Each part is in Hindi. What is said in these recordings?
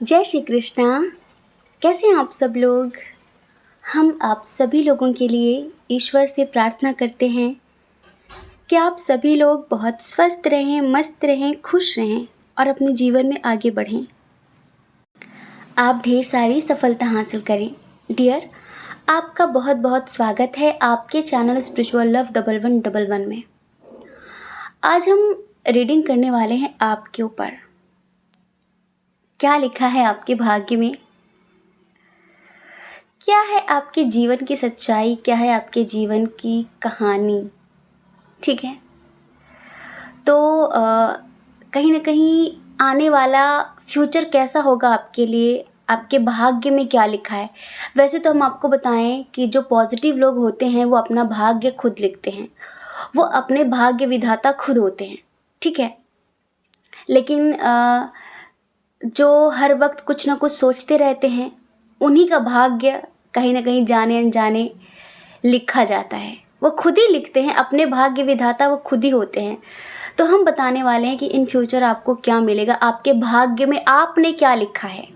जय श्री कृष्णा। कैसे हैं आप सब लोग। हम आप सभी लोगों के लिए ईश्वर से प्रार्थना करते हैं कि आप सभी लोग बहुत स्वस्थ रहें, मस्त रहें, खुश रहें और अपने जीवन में आगे बढ़ें। आप ढेर सारी सफलता हासिल करें। डियर, आपका बहुत बहुत स्वागत है आपके चैनल स्पिरिचुअल लव 1111 में। आज हम रीडिंग करने वाले हैं आपके ऊपर। क्या लिखा है आपके भाग्य में, क्या है आपके जीवन की सच्चाई, क्या है आपके जीवन की कहानी। ठीक है, तो कहीं ना कहीं आने वाला फ्यूचर कैसा होगा आपके लिए, आपके भाग्य में क्या लिखा है। वैसे तो हम आपको बताएं कि जो पॉजिटिव लोग होते हैं वो अपना भाग्य खुद लिखते हैं, वो अपने भाग्य विधाता खुद होते हैं। ठीक है, लेकिन जो हर वक्त कुछ ना कुछ सोचते रहते हैं उन्हीं का भाग्य कहीं ना कहीं जाने अनजाने लिखा जाता है। वो खुद ही लिखते हैं, अपने भाग्य विधाता वो खुद ही होते हैं। तो हम बताने वाले हैं कि इन फ्यूचर आपको क्या मिलेगा, आपके भाग्य में आपने क्या लिखा है,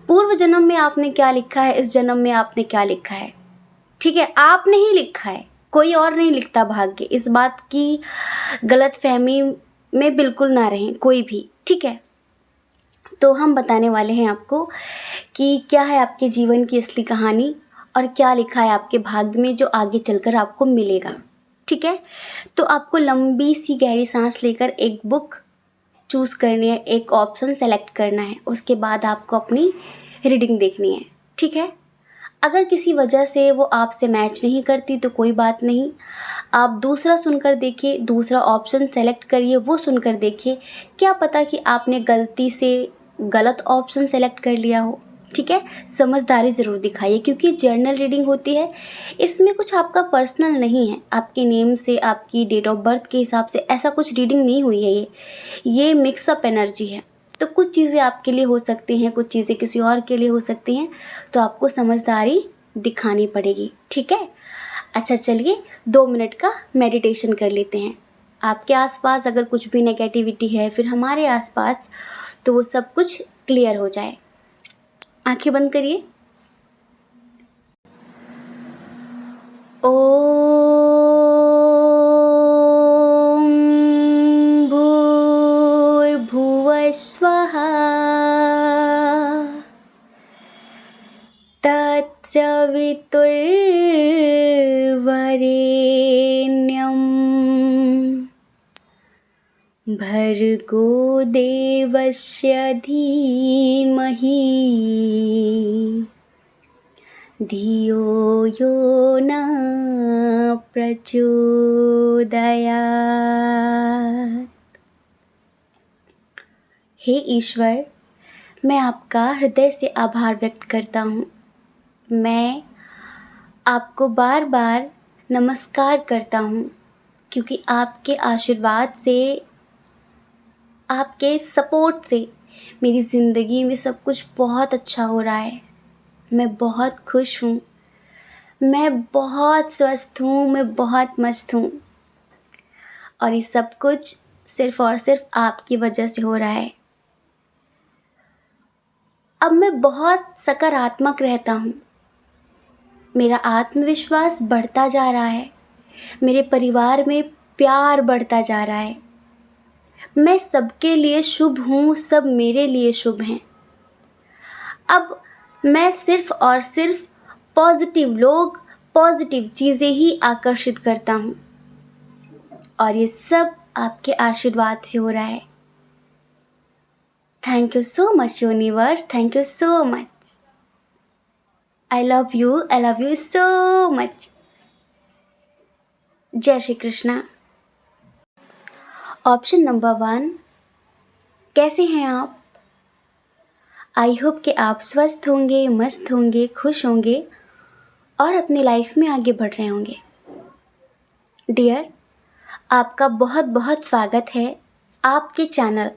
पूर्व जन्म में आपने क्या लिखा है, इस जन्म में आपने क्या लिखा है। ठीक है, आपने ही लिखा है, कोई और नहीं लिखता भाग्य। इस बात की गलतफहमी में बिल्कुल ना रहें कोई भी। ठीक है, तो हम बताने वाले हैं आपको कि क्या है आपके जीवन की असली कहानी और क्या लिखा है आपके भाग्य में जो आगे चलकर आपको मिलेगा। ठीक है, तो आपको लंबी सी गहरी सांस लेकर एक बुक चूज़ करनी है, एक ऑप्शन सेलेक्ट करना है, उसके बाद आपको अपनी रीडिंग देखनी है। ठीक है, अगर किसी वजह से वो आपसे मैच नहीं करती तो कोई बात नहीं, आप दूसरा सुनकर देखिए, दूसरा ऑप्शन सेलेक्ट करिए, वो सुनकर देखिए। क्या पता कि आपने गलती से गलत ऑप्शन सेलेक्ट कर लिया हो। ठीक है, समझदारी ज़रूर दिखाइए क्योंकि जर्नल रीडिंग होती है, इसमें कुछ आपका पर्सनल नहीं है। आपके नेम से, आपकी डेट ऑफ बर्थ के हिसाब से ऐसा कुछ रीडिंग नहीं हुई है। ये मिक्सअप एनर्जी है, तो कुछ चीज़ें आपके लिए हो सकती हैं, कुछ चीज़ें किसी और के लिए हो सकती हैं, तो आपको समझदारी दिखानी पड़ेगी। ठीक है, अच्छा चलिए 2 मिनट का मेडिटेशन कर लेते हैं। आपके आसपास अगर कुछ भी नेगेटिविटी है, फिर हमारे आसपास, तो वो सब कुछ क्लियर हो जाए। आंखें बंद करिए। ओम भूर्भुवः स्वः तत्सवितुर्वरेण्यं भर्गो देवस्य धीमहि धियो यो न प्रचोदयात्। हे ईश्वर, मैं आपका हृदय से आभार व्यक्त करता हूँ। मैं आपको बार बार नमस्कार करता हूँ क्योंकि आपके आशीर्वाद से, आपके सपोर्ट से मेरी ज़िंदगी में सब कुछ बहुत अच्छा हो रहा है। मैं बहुत खुश हूँ, मैं बहुत स्वस्थ हूँ, मैं बहुत मस्त हूँ और ये सब कुछ सिर्फ़ और सिर्फ आपकी वजह से हो रहा है। अब मैं बहुत सकारात्मक रहता हूँ, मेरा आत्मविश्वास बढ़ता जा रहा है, मेरे परिवार में प्यार बढ़ता जा रहा है, मैं सबके लिए शुभ हूँ, सब मेरे लिए शुभ हैं। अब मैं सिर्फ और सिर्फ पॉजिटिव लोग, पॉजिटिव चीज़ें ही आकर्षित करता हूँ और ये सब आपके आशीर्वाद से हो रहा है। Thank you so much universe, thank you so much. I love you so much. जय श्री कृष्णा। ऑप्शन नंबर 1, कैसे हैं आप। आई होप कि आप स्वस्थ होंगे, मस्त होंगे, खुश होंगे और अपनी लाइफ में आगे बढ़ रहे होंगे। डियर, आपका बहुत बहुत स्वागत है आपके चैनल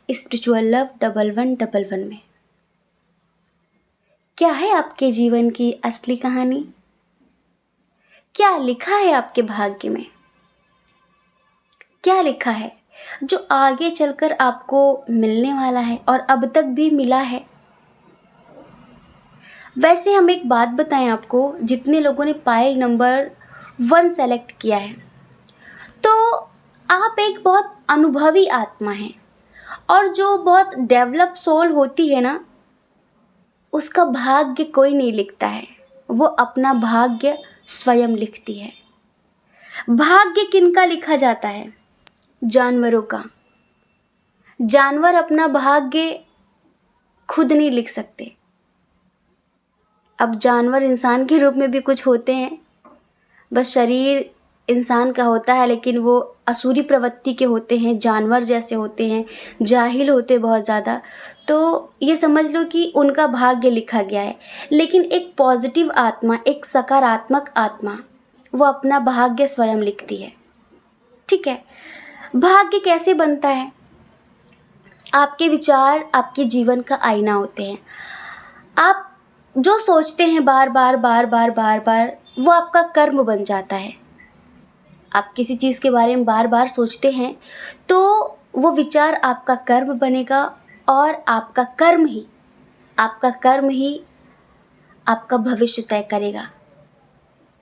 स्पिरिचुअल लव 1111 में। क्या है आपके जीवन की असली कहानी, क्या लिखा है आपके भाग्य में, क्या लिखा है। जो आगे चलकर आपको मिलने वाला है और अब तक भी मिला है। वैसे हम एक बात बताएं आपको, जितने लोगों ने पाइल नंबर 1 सेलेक्ट किया है, तो आप एक बहुत अनुभवी आत्मा हैं, और जो बहुत डेवलप सोल होती है ना, उसका भाग्य कोई नहीं लिखता है, वो अपना भाग्य स्वयं लिखती है। भाग्य किनका लिखा जाता है? जानवरों का। जानवर अपना भाग्य खुद नहीं लिख सकते। अब जानवर इंसान के रूप में भी कुछ होते हैं, बस शरीर इंसान का होता है, लेकिन वो असुरी प्रवृत्ति के होते हैं, जानवर जैसे होते हैं, जाहिल होते बहुत ज़्यादा। तो ये समझ लो कि उनका भाग्य लिखा गया है। लेकिन एक पॉजिटिव आत्मा, एक सकारात्मक आत्मा, वो अपना भाग्य स्वयं लिखती है। ठीक है। भाग्य कैसे बनता है? आपके विचार आपके जीवन का आईना होते हैं। आप जो सोचते हैं बार बार बार बार बार बार, वो आपका कर्म बन जाता है। आप किसी चीज़ के बारे में बार बार सोचते हैं तो वो विचार आपका कर्म बनेगा, और आपका कर्म ही आपका भविष्य तय करेगा।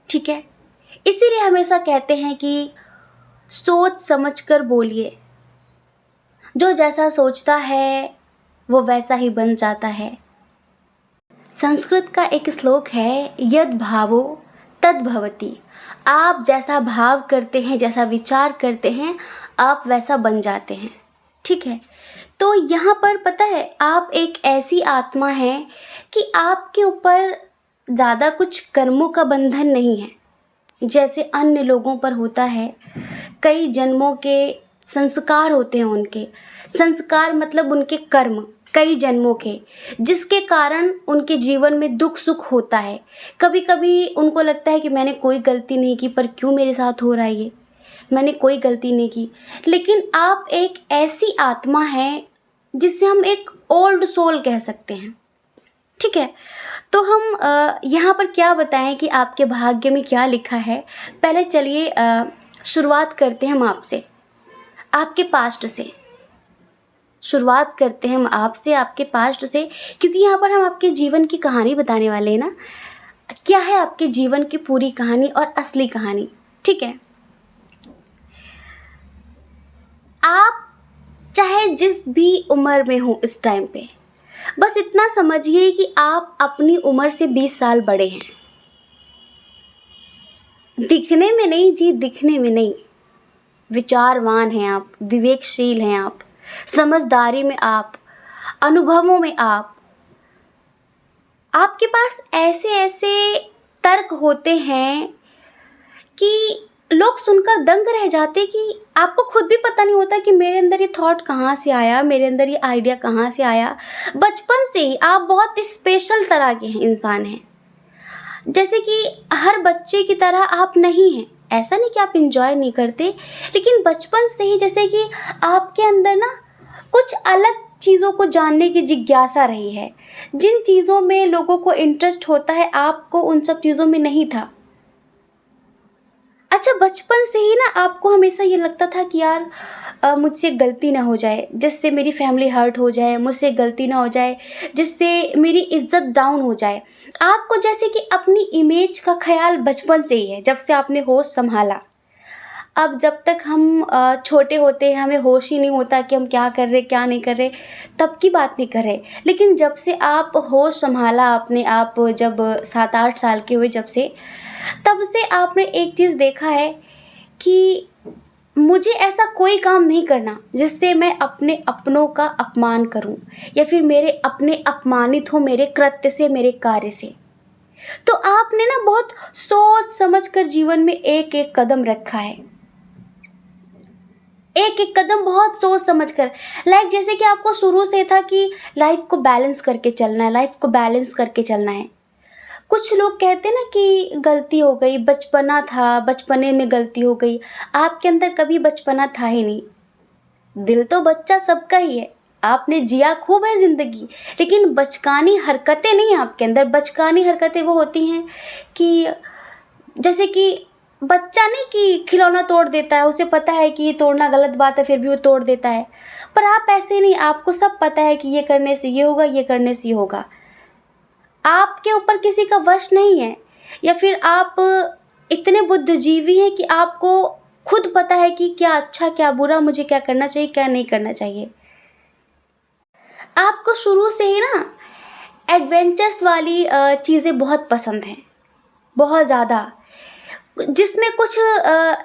ठीक है। इसीलिए हमेशा कहते हैं कि सोच समझ कर बोलिए। जो जैसा सोचता है वो वैसा ही बन जाता है। संस्कृत का एक श्लोक है, यद भावो तद भवति। आप जैसा भाव करते हैं, जैसा विचार करते हैं, आप वैसा बन जाते हैं। ठीक है। तो यहाँ पर पता है, आप एक ऐसी आत्मा है कि आपके ऊपर ज़्यादा कुछ कर्मों का बंधन नहीं है, जैसे अन्य लोगों पर होता है। कई जन्मों के संस्कार होते हैं, उनके संस्कार मतलब उनके कर्म कई जन्मों के, जिसके कारण उनके जीवन में दुख सुख होता है। कभी कभी उनको लगता है कि मैंने कोई गलती नहीं की, पर क्यों मेरे साथ हो रहा है ये, मैंने कोई गलती नहीं की। लेकिन आप एक ऐसी आत्मा है जिसे हम एक ओल्ड सोल कह सकते हैं। ठीक है। तो हम यहाँ पर क्या बताएं कि आपके भाग्य में क्या लिखा है। पहले चलिए शुरुआत करते हैं हम आपसे, आपके पास्ट से शुरुआत करते हैं हम आपसे, आपके पास्ट से, क्योंकि यहाँ पर हम आपके जीवन की कहानी बताने वाले हैं ना। क्या है आपके जीवन की पूरी कहानी और असली कहानी। ठीक है। आप चाहे जिस भी उम्र में हो इस टाइम पे, बस इतना समझिए कि आप अपनी उम्र से 20 साल बड़े हैं। दिखने में नहीं जी, दिखने में नहीं। विचारवान हैं आप, विवेकशील हैं आप, समझदारी में आप, अनुभवों में आप। आपके पास ऐसे ऐसे तर्क होते हैं कि लोग सुनकर दंग रह जाते कि आपको खुद भी पता नहीं होता कि मेरे अंदर ये थॉट कहाँ से आया, मेरे अंदर ये आइडिया कहाँ से आया। बचपन से ही आप बहुत स्पेशल तरह के हैं इंसान हैं। जैसे कि हर बच्चे की तरह आप नहीं हैं। ऐसा नहीं कि आप इंजॉय नहीं करते, लेकिन बचपन से ही जैसे कि आपके अंदर ना कुछ अलग चीज़ों को जानने की जिज्ञासा रही है। जिन चीज़ों में लोगों को इंटरेस्ट होता है, आपको उन सब चीज़ों में नहीं था। अच्छा, बचपन से ही ना आपको हमेशा ये लगता था कि यार मुझसे गलती ना हो जाए जिससे मेरी फैमिली हर्ट हो जाए, मुझसे गलती ना हो जाए जिससे मेरी इज्जत डाउन हो जाए। आपको जैसे कि अपनी इमेज का ख्याल बचपन से ही है, जब से आपने होश संभाला। अब जब तक हम छोटे होते हैं, हमें होश ही नहीं होता कि हम क्या कर रहे क्या नहीं कर रहे, तब की बात नहीं कर रहे। लेकिन जब से आप होश संभाला आपने, आप जब 7-8 साल के हुए, जब से तब से आपने एक चीज़ देखा है कि मुझे ऐसा कोई काम नहीं करना जिससे मैं अपने अपनों का अपमान करूं, या फिर मेरे अपने अपमानित हो मेरे कृत्य से, मेरे कार्य से। तो आपने ना बहुत सोच समझ कर जीवन में एक एक कदम रखा है, एक एक कदम बहुत सोच समझ कर। लाइक जैसे कि आपको शुरू से था कि लाइफ को बैलेंस करके चलना है, लाइफ को बैलेंस करके चलना है। कुछ लोग कहते हैं ना कि गलती हो गई, बचपना था, बचपने में गलती हो गई। आपके अंदर कभी बचपना था ही नहीं। दिल तो बच्चा सबका ही है, आपने जिया खूब है ज़िंदगी, लेकिन बचकानी हरकतें नहीं आपके अंदर। बचकानी हरकतें वो होती हैं कि जैसे कि बच्चा नहीं कि खिलौना तोड़ देता है, उसे पता है कि ये तोड़ना गलत बात है फिर भी वो तोड़ देता है। पर आप ऐसे नहीं, आपको सब पता है कि ये करने से ये होगा, ये करने से ये होगा। आपके ऊपर किसी का वश नहीं है, या फिर आप इतने बुद्धिजीवी हैं कि आपको खुद पता है कि क्या अच्छा क्या बुरा, मुझे क्या करना चाहिए क्या नहीं करना चाहिए। आपको शुरू से ही ना एडवेंचर्स वाली चीज़ें बहुत पसंद हैं, बहुत ज़्यादा, जिसमें कुछ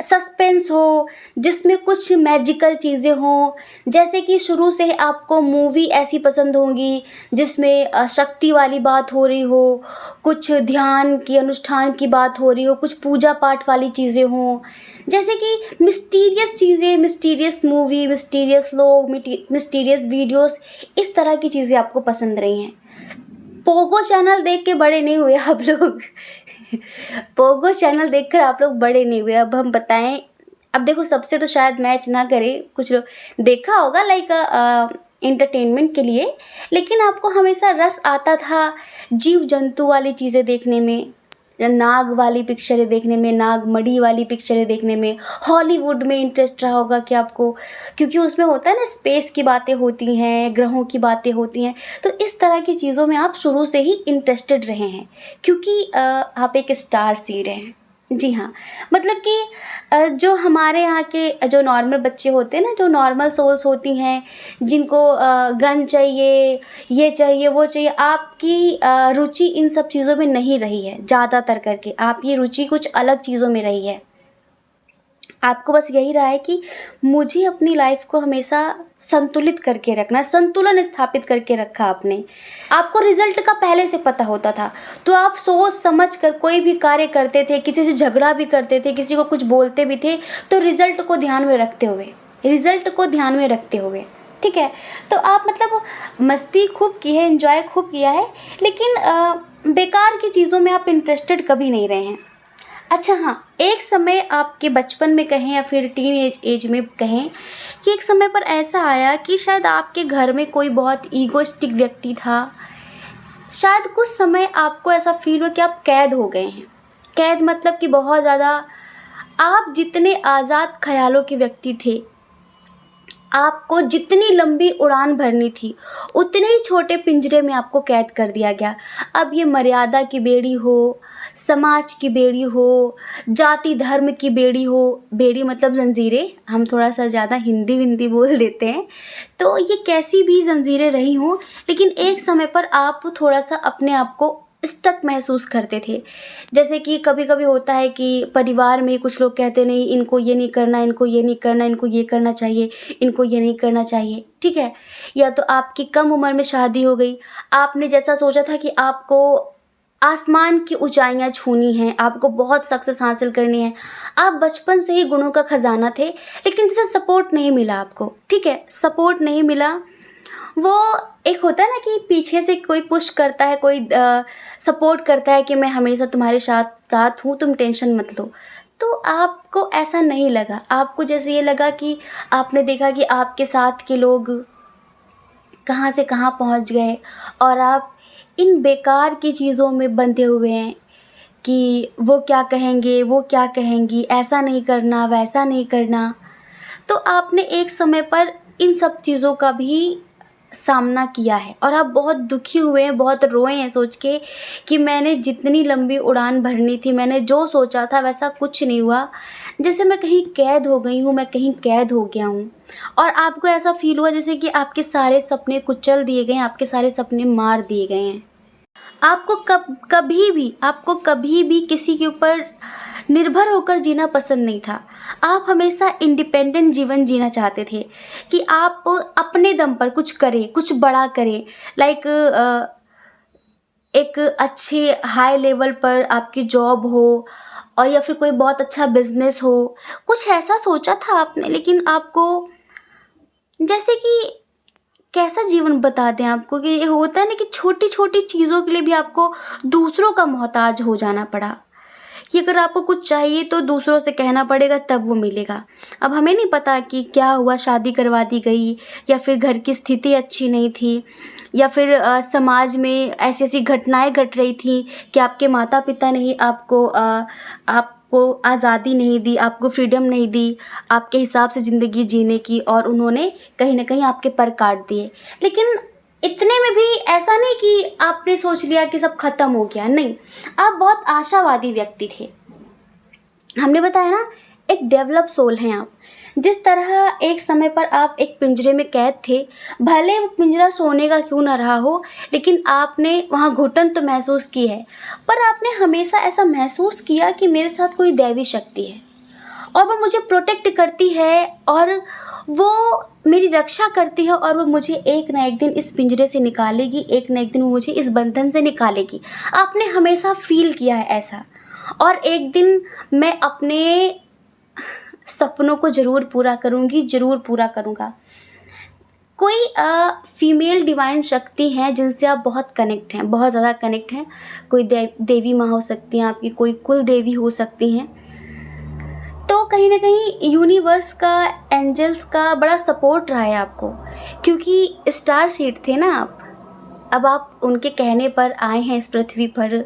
सस्पेंस हो, जिसमें कुछ मैजिकल चीज़ें हों। जैसे कि शुरू से आपको मूवी ऐसी पसंद होंगी जिसमें शक्ति वाली बात हो रही हो, कुछ ध्यान की अनुष्ठान की बात हो रही हो, कुछ पूजा पाठ वाली चीज़ें हों। जैसे कि मिस्टीरियस चीज़ें, मिस्टीरियस मूवी, मिस्टीरियस लोग, मिस्टीरियस वीडियोस, इस तरह की चीज़ें आपको पसंद रही हैं। पोगो चैनल देख के बड़े नहीं हुए आप लोग। पोगो चैनल देखकर आप लोग बड़े नहीं हुए। अब हम बताएं, अब देखो सबसे तो शायद मैच ना करे, कुछ लोग देखा होगा लाइक इंटरटेनमेंट के लिए, लेकिन आपको हमेशा रस आता था जीव जंतु वाली चीज़ें देखने में, नाग वाली पिक्चरें देखने में, नाग मड़ी वाली पिक्चरें देखने में। हॉलीवुड में इंटरेस्ट रहा होगा कि आपको, क्योंकि उसमें होता है ना स्पेस की बातें होती हैं, ग्रहों की बातें होती हैं। तो इस तरह की चीज़ों में आप शुरू से ही इंटरेस्टेड रहे हैं, क्योंकि आप एक स्टार सीड हैं। जी हाँ, मतलब कि जो हमारे यहाँ के जो नॉर्मल बच्चे होते हैं ना, जो नॉर्मल सोल्स होती हैं, जिनको गन चाहिए, ये चाहिए, वो चाहिए, आपकी रुचि इन सब चीज़ों में नहीं रही है। ज़्यादातर करके आपकी रुचि कुछ अलग चीज़ों में रही है। आपको बस यही रहा है कि मुझे अपनी लाइफ को हमेशा संतुलित करके रखना, संतुलन स्थापित करके रखा आपने। आपको रिजल्ट का पहले से पता होता था, तो आप सोच समझ कर कोई भी कार्य करते थे, किसी से झगड़ा भी करते थे, किसी को कुछ बोलते भी थे, तो रिजल्ट को ध्यान में रखते हुए, ठीक है। तो आप मतलब मस्ती खूब की है, एंजॉय खूब किया है, लेकिन बेकार की चीज़ों में आप इंटरेस्टेड कभी नहीं रहे हैं। अच्छा हाँ, एक समय आपके बचपन में कहें या फिर टीन एज में कहें, कि एक समय पर ऐसा आया कि शायद आपके घर में कोई बहुत ईगोइस्टिक व्यक्ति था। शायद कुछ समय आपको ऐसा फील हुआ कि आप कैद हो गए हैं। कैद मतलब कि बहुत ज़्यादा, आप जितने आज़ाद ख़यालों के व्यक्ति थे, आपको जितनी लंबी उड़ान भरनी थी, उतने ही छोटे पिंजरे में आपको कैद कर दिया गया। अब ये मर्यादा की बेड़ी हो, समाज की बेड़ी हो, जाति धर्म की बेड़ी हो, बेड़ी मतलब जंजीरें, हम थोड़ा सा ज़्यादा हिंदी विंदी बोल देते हैं, तो ये कैसी भी जंजीरें रही हों, लेकिन एक समय पर आप थोड़ा सा अपने आप को स्टक महसूस करते थे। जैसे कि कभी कभी होता है कि परिवार में कुछ लोग कहते नहीं, इनको ये नहीं करना, इनको ये नहीं करना, इनको ये करना चाहिए, इनको ये नहीं करना चाहिए, ठीक है। या तो आपकी कम उम्र में शादी हो गई, आपने जैसा सोचा था कि आपको आसमान की ऊंचाइयां छूनी हैं, आपको बहुत सक्सेस हासिल करनी है, आप बचपन से ही गुणों का खजाना थे, लेकिन जैसे सपोर्ट नहीं मिला आपको, ठीक है, सपोर्ट नहीं मिला। वो एक होता है ना कि पीछे से कोई पुश करता है, कोई सपोर्ट करता है कि मैं हमेशा तुम्हारे साथ साथ हूँ, तुम टेंशन मत लो। तो आपको ऐसा नहीं लगा, आपको जैसे ये लगा कि आपने देखा कि आपके साथ के लोग कहाँ से कहाँ पहुँच गए, और आप इन बेकार की चीज़ों में बंधे हुए हैं कि वो क्या कहेंगे, वो क्या कहेंगी, ऐसा नहीं करना, वैसा नहीं करना। तो आपने एक समय पर इन सब चीज़ों का भी सामना किया है, और आप बहुत दुखी हुए हैं, बहुत रोए हैं सोच के कि मैंने जितनी लंबी उड़ान भरनी थी, मैंने जो सोचा था वैसा कुछ नहीं हुआ। जैसे मैं कहीं कैद हो गई हूँ, मैं कहीं कैद हो गया हूँ। और आपको ऐसा फील हुआ जैसे कि आपके सारे सपने कुचल दिए गए हैं, आपके सारे सपने मार दिए गए हैं। आपको आपको कभी भी किसी के ऊपर निर्भर होकर जीना पसंद नहीं था। आप हमेशा इंडिपेंडेंट जीवन जीना चाहते थे कि आप अपने दम पर कुछ करें, कुछ बड़ा करें, लाइक एक अच्छे हाई लेवल पर आपकी जॉब हो, और या फिर कोई बहुत अच्छा बिजनेस हो, कुछ ऐसा सोचा था आपने। लेकिन आपको जैसे कि कैसा जीवन बता दें आपको, कि ये होता है ना कि छोटी छोटी चीज़ों के लिए भी आपको दूसरों का मोहताज हो जाना पड़ा, कि अगर आपको कुछ चाहिए तो दूसरों से कहना पड़ेगा तब वो मिलेगा। अब हमें नहीं पता कि क्या हुआ, शादी करवा दी गई, या फिर घर की स्थिति अच्छी नहीं थी, या फिर समाज में ऐसी ऐसी घटनाएं घट रही थी कि आपके माता पिता ने ही आपको आप आपको आज़ादी नहीं दी, आपको फ्रीडम नहीं दी आपके हिसाब से ज़िंदगी जीने की, और उन्होंने कहीं न कहीं आपके पर काट दिए। लेकिन इतने में भी ऐसा नहीं कि आपने सोच लिया कि सब ख़त्म हो गया, नहीं, आप बहुत आशावादी व्यक्ति थे। हमने बताया ना, एक डेवलप सोल हैं आप। जिस तरह एक समय पर आप एक पिंजरे में कैद थे, भले वो पिंजरा सोने का क्यों ना रहा हो, लेकिन आपने वहाँ घुटन तो महसूस की है, पर आपने हमेशा ऐसा महसूस किया कि मेरे साथ कोई दैवी शक्ति है और वो मुझे प्रोटेक्ट करती है और वो मेरी रक्षा करती है, और वो मुझे एक ना एक दिन इस पिंजरे से निकालेगी, एक ना एक दिन वो मुझे इस बंधन से निकालेगी। आपने हमेशा फील किया है ऐसा। और एक दिन मैं अपने सपनों को ज़रूर पूरा करूँगी, ज़रूर पूरा करूँगा। कोई फीमेल डिवाइन शक्ति हैं जिनसे आप बहुत कनेक्ट हैं, बहुत ज़्यादा कनेक्ट हैं। कोई देवी माँ हो सकती हैं आपकी, कोई कुल देवी हो सकती हैं। तो कहीं ना कहीं यूनिवर्स का, एंजल्स का बड़ा सपोर्ट रहा है आपको, क्योंकि स्टार सीड थे ना आप। अब आप उनके कहने पर आए हैं इस पृथ्वी पर,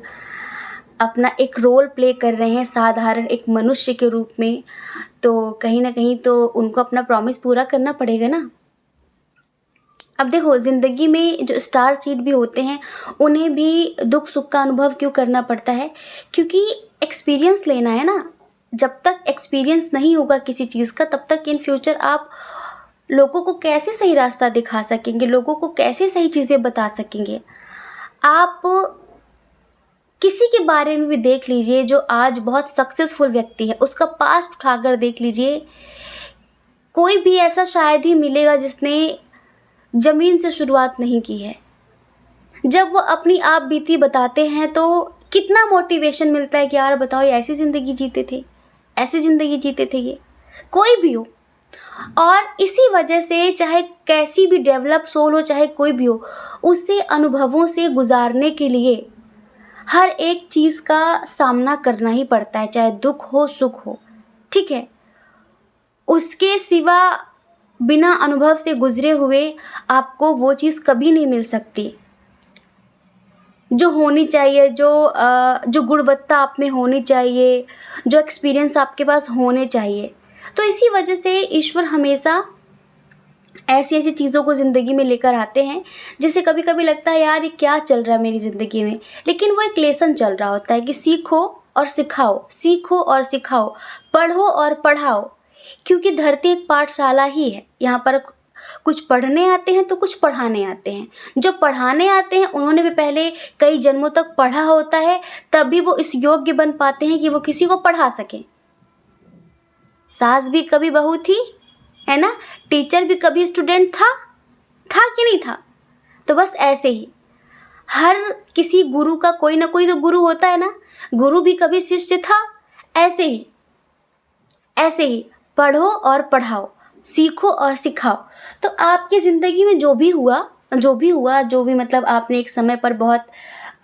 अपना एक रोल प्ले कर रहे हैं साधारण एक मनुष्य के रूप में, तो कहीं ना कहीं तो उनको अपना प्रॉमिस पूरा करना पड़ेगा ना। अब देखो, ज़िंदगी में जो स्टार सीड भी होते हैं उन्हें भी दुख सुख का अनुभव क्यों करना पड़ता है, क्योंकि एक्सपीरियंस लेना है ना। जब तक एक्सपीरियंस नहीं होगा किसी चीज़ का, तब तक इन फ्यूचर आप लोगों को कैसे सही रास्ता दिखा सकेंगे, लोगों को कैसे सही चीज़ें बता सकेंगे। आप किसी के बारे में भी देख लीजिए जो आज बहुत सक्सेसफुल व्यक्ति है, उसका पास्ट उठाकर देख लीजिए, कोई भी ऐसा शायद ही मिलेगा जिसने ज़मीन से शुरुआत नहीं की है। जब वो अपनी आप बीती बताते हैं तो कितना मोटिवेशन मिलता है कि यार बताओ, ये ऐसी ज़िंदगी जीते थे, ऐसी ज़िंदगी जीते थे, ये कोई भी हो। और इसी वजह से चाहे कैसी भी डेवलप सोल हो, चाहे कोई भी हो, उससे अनुभवों से गुजारने के लिए हर एक चीज़ का सामना करना ही पड़ता है, चाहे दुख हो सुख हो, ठीक है। उसके सिवा बिना अनुभव से गुजरे हुए आपको वो चीज़ कभी नहीं मिल सकती जो होनी चाहिए, जो गुणवत्ता आप में होनी चाहिए, जो एक्सपीरियंस आपके पास होने चाहिए। तो इसी वजह से ईश्वर हमेशा ऐसी ऐसी चीज़ों को ज़िंदगी में लेकर आते हैं, जिससे कभी कभी लगता है यार ये क्या चल रहा है मेरी ज़िंदगी में, लेकिन वो एक लेसन चल रहा होता है कि सीखो और सिखाओ, सीखो और सिखाओ, पढ़ो और पढ़ाओ। क्योंकि धरती एक पाठशाला ही है, यहाँ पर कुछ पढ़ने आते हैं तो कुछ पढ़ाने आते हैं। जो पढ़ाने आते हैं उन्होंने भी पहले कई जन्मों तक पढ़ा होता है, तभी वो इस योग्य बन पाते हैं कि वो किसी को पढ़ा सकें। सास भी कभी बहू थी, है ना, टीचर भी कभी स्टूडेंट था कि नहीं था। तो बस ऐसे ही हर किसी गुरु का कोई ना कोई तो गुरु होता है ना, गुरु भी कभी शिष्य था। ऐसे ही पढ़ो और पढ़ाओ, सीखो और सिखाओ। तो आपकी ज़िंदगी में जो भी हुआ, जो भी मतलब आपने एक समय पर बहुत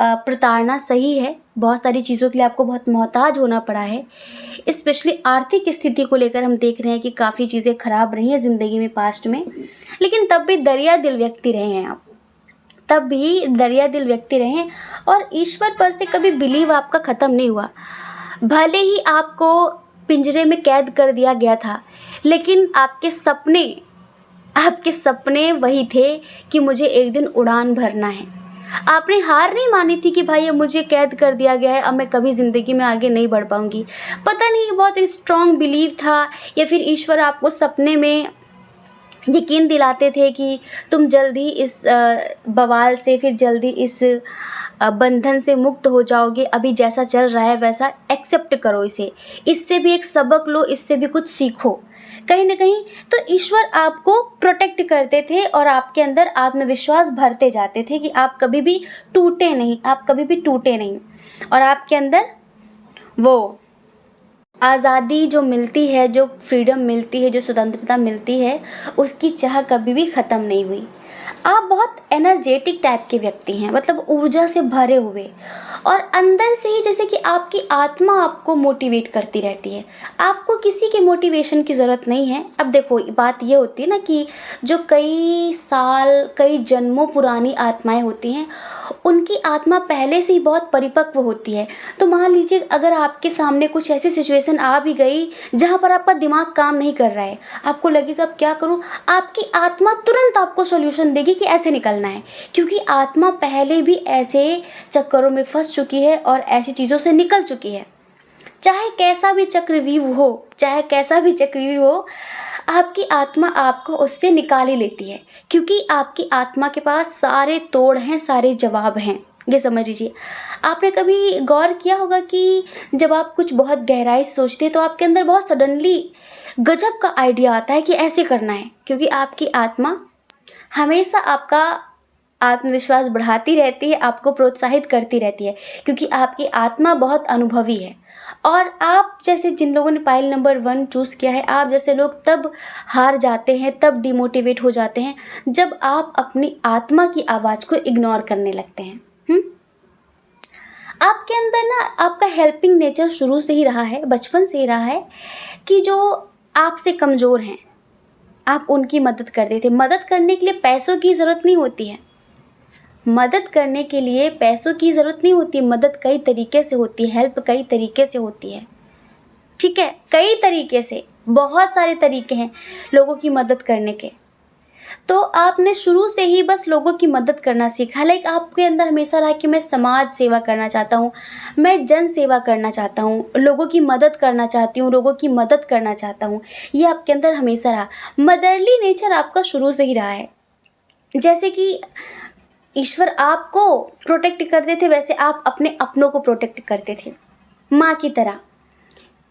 प्रताड़ना सही है, बहुत सारी चीज़ों के लिए आपको बहुत मोहताज होना पड़ा है। स्पेशली आर्थिक स्थिति को लेकर हम देख रहे हैं कि काफ़ी चीज़ें ख़राब रही हैं ज़िंदगी में पास्ट में, लेकिन तब भी दरिया दिल व्यक्ति रहे हैं आप, तब भी दरिया दिल व्यक्ति रहे हैं। और ईश्वर पर से कभी बिलीव आपका ख़त्म नहीं हुआ। भले ही आपको पिंजरे में कैद कर दिया गया था, लेकिन आपके सपने वही थे कि मुझे एक दिन उड़ान भरना है। आपने हार नहीं मानी थी कि भाई अब मुझे कैद कर दिया गया है, अब मैं कभी ज़िंदगी में आगे नहीं बढ़ पाऊँगी। पता नहीं बहुत स्ट्रॉन्ग बिलीव था, या फिर ईश्वर आपको सपने में यकीन दिलाते थे कि तुम जल्दी इस बवाल से, फिर जल्दी इस बंधन से मुक्त हो जाओगे। अभी जैसा चल रहा है वैसा एक्सेप्ट करो इसे, इससे भी एक सबक लो, इससे भी कुछ सीखो कहीं ना कहीं। तो ईश्वर आपको प्रोटेक्ट करते थे और आपके अंदर आत्मविश्वास भरते जाते थे कि आप कभी भी टूटे नहीं, और आपके अंदर वो आज़ादी जो मिलती है, जो फ्रीडम मिलती है, जो स्वतंत्रता मिलती है, उसकी चाह कभी भी ख़त्म नहीं हुई। आप बहुत एनर्जेटिक टाइप के व्यक्ति हैं, मतलब ऊर्जा से भरे हुए, और अंदर से ही जैसे कि आपकी आत्मा आपको मोटिवेट करती रहती है। आपको किसी के मोटिवेशन की ज़रूरत नहीं है। अब देखो, बात ये होती है ना कि जो कई साल, कई जन्मों पुरानी आत्माएं होती हैं, उनकी आत्मा पहले से ही बहुत परिपक्व होती है। तो मान लीजिए अगर आपके सामने कुछ ऐसी सिचुएशन आ भी गई जहाँ पर आपका दिमाग काम नहीं कर रहा है, आपको लगेगा अब क्या करूँ, आपकी आत्मा तुरंत आपको सॉल्यूशन देगी कि ऐसे निकलना है, क्योंकि आत्मा पहले भी ऐसे चक्करों में फंस चुकी है और ऐसी चीज़ों से निकल चुकी है। चाहे कैसा भी चक्रव्यूह हो, चाहे कैसा भी चक्रव्यूह हो, आपकी आत्मा आपको उससे निकाल ही लेती है, क्योंकि आपकी आत्मा के पास सारे तोड़ हैं, सारे जवाब हैं। ये समझ लीजिए। आपने कभी गौर किया होगा कि जब आप कुछ बहुत गहराई से सोचते हैं तो आपके अंदर बहुत सडनली गजब का आइडिया आता है कि ऐसे करना है, क्योंकि आपकी आत्मा हमेशा आपका आत्मविश्वास बढ़ाती रहती है, आपको प्रोत्साहित करती रहती है, क्योंकि आपकी आत्मा बहुत अनुभवी है। और आप जैसे जिन लोगों ने पाइल नंबर 1 चूज़ किया है, आप जैसे लोग तब हार जाते हैं, तब डिमोटिवेट हो जाते हैं जब आप अपनी आत्मा की आवाज़ को इग्नोर करने लगते हैं। आपके अंदर ना आपका हेल्पिंग नेचर शुरू से ही रहा है, बचपन से ही रहा है, कि जो आपसे कमज़ोर हैं आप उनकी मदद करते थे। मदद करने के लिए पैसों की ज़रूरत नहीं होती है, मदद करने के लिए पैसों की ज़रूरत नहीं होती, मदद कई तरीके से होती है, हेल्प कई तरीके से होती है। ठीक है, कई तरीके से, बहुत सारे तरीके हैं लोगों की मदद करने के। तो आपने शुरू से ही बस लोगों की मदद करना सीखा। लाइक आपके अंदर हमेशा रहा कि मैं समाज सेवा करना चाहता हूँ, मैं जन सेवा करना चाहता हूँ, लोगों की मदद करना चाहती हूँ, लोगों की मदद करना चाहता हूँ। ये आपके अंदर हमेशा रहा। मदरली नेचर आपका शुरू से ही रहा है। जैसे कि ईश्वर आपको प्रोटेक्ट करते थे, वैसे आप अपने अपनों को प्रोटेक्ट करते थे, माँ की तरह।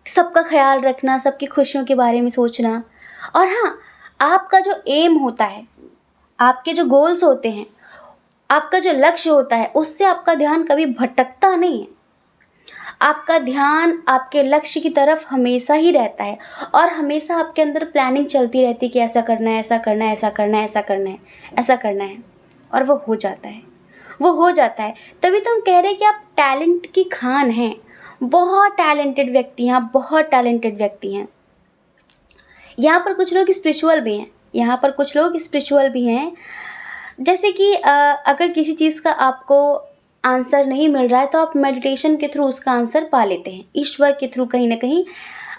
सबका ख्याल रखना, सबकी खुशियों के बारे में सोचना। और हाँ, आपका जो एम होता है, आपके जो गोल्स होते हैं, आपका जो लक्ष्य होता है, उससे आपका ध्यान कभी भटकता नहीं है। आपका ध्यान आपके लक्ष्य की तरफ हमेशा ही रहता है, और हमेशा आपके अंदर प्लानिंग चलती रहती है कि ऐसा करना है, ऐसा करना है, ऐसा करना है, ऐसा करना है, ऐसा करना है, और वो हो जाता है, वो हो जाता है। तभी तो हम कह रहे हैं कि आप टैलेंट की खान हैं। बहुत टैलेंटेड व्यक्ति हैं आप, बहुत टैलेंटेड व्यक्ति हैं। यहाँ पर कुछ लोग स्पिरिचुअल भी हैं, यहाँ पर कुछ लोग स्पिरिचुअल भी हैं। जैसे कि अगर किसी चीज़ का आपको आंसर नहीं मिल रहा है तो आप मेडिटेशन के थ्रू उसका आंसर पा लेते हैं। ईश्वर के थ्रू कहीं ना कहीं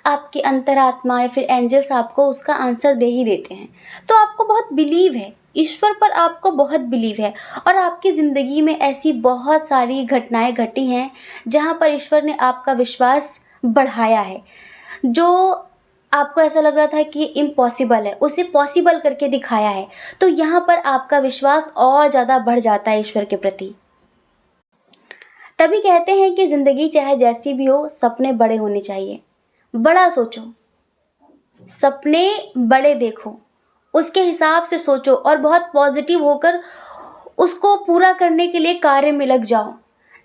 आपकी अंतरात्मा या फिर एंजल्स आपको उसका आंसर दे ही देते हैं। तो आपको बहुत बिलीव है ईश्वर पर, आपको बहुत बिलीव है, और आपकी ज़िंदगी में ऐसी बहुत सारी घटनाएं घटी हैं जहाँ पर ईश्वर ने आपका विश्वास बढ़ाया है। जो आपको ऐसा लग रहा था कि इम्पॉसिबल है, उसे पॉसिबल करके दिखाया है। तो यहाँ पर आपका विश्वास और ज़्यादा बढ़ जाता है ईश्वर के प्रति। तभी कहते हैं कि ज़िंदगी चाहे जैसी भी हो, सपने बड़े होने चाहिए। बड़ा सोचो, सपने बड़े देखो, उसके हिसाब से सोचो, और बहुत पॉजिटिव होकर उसको पूरा करने के लिए कार्य में लग जाओ।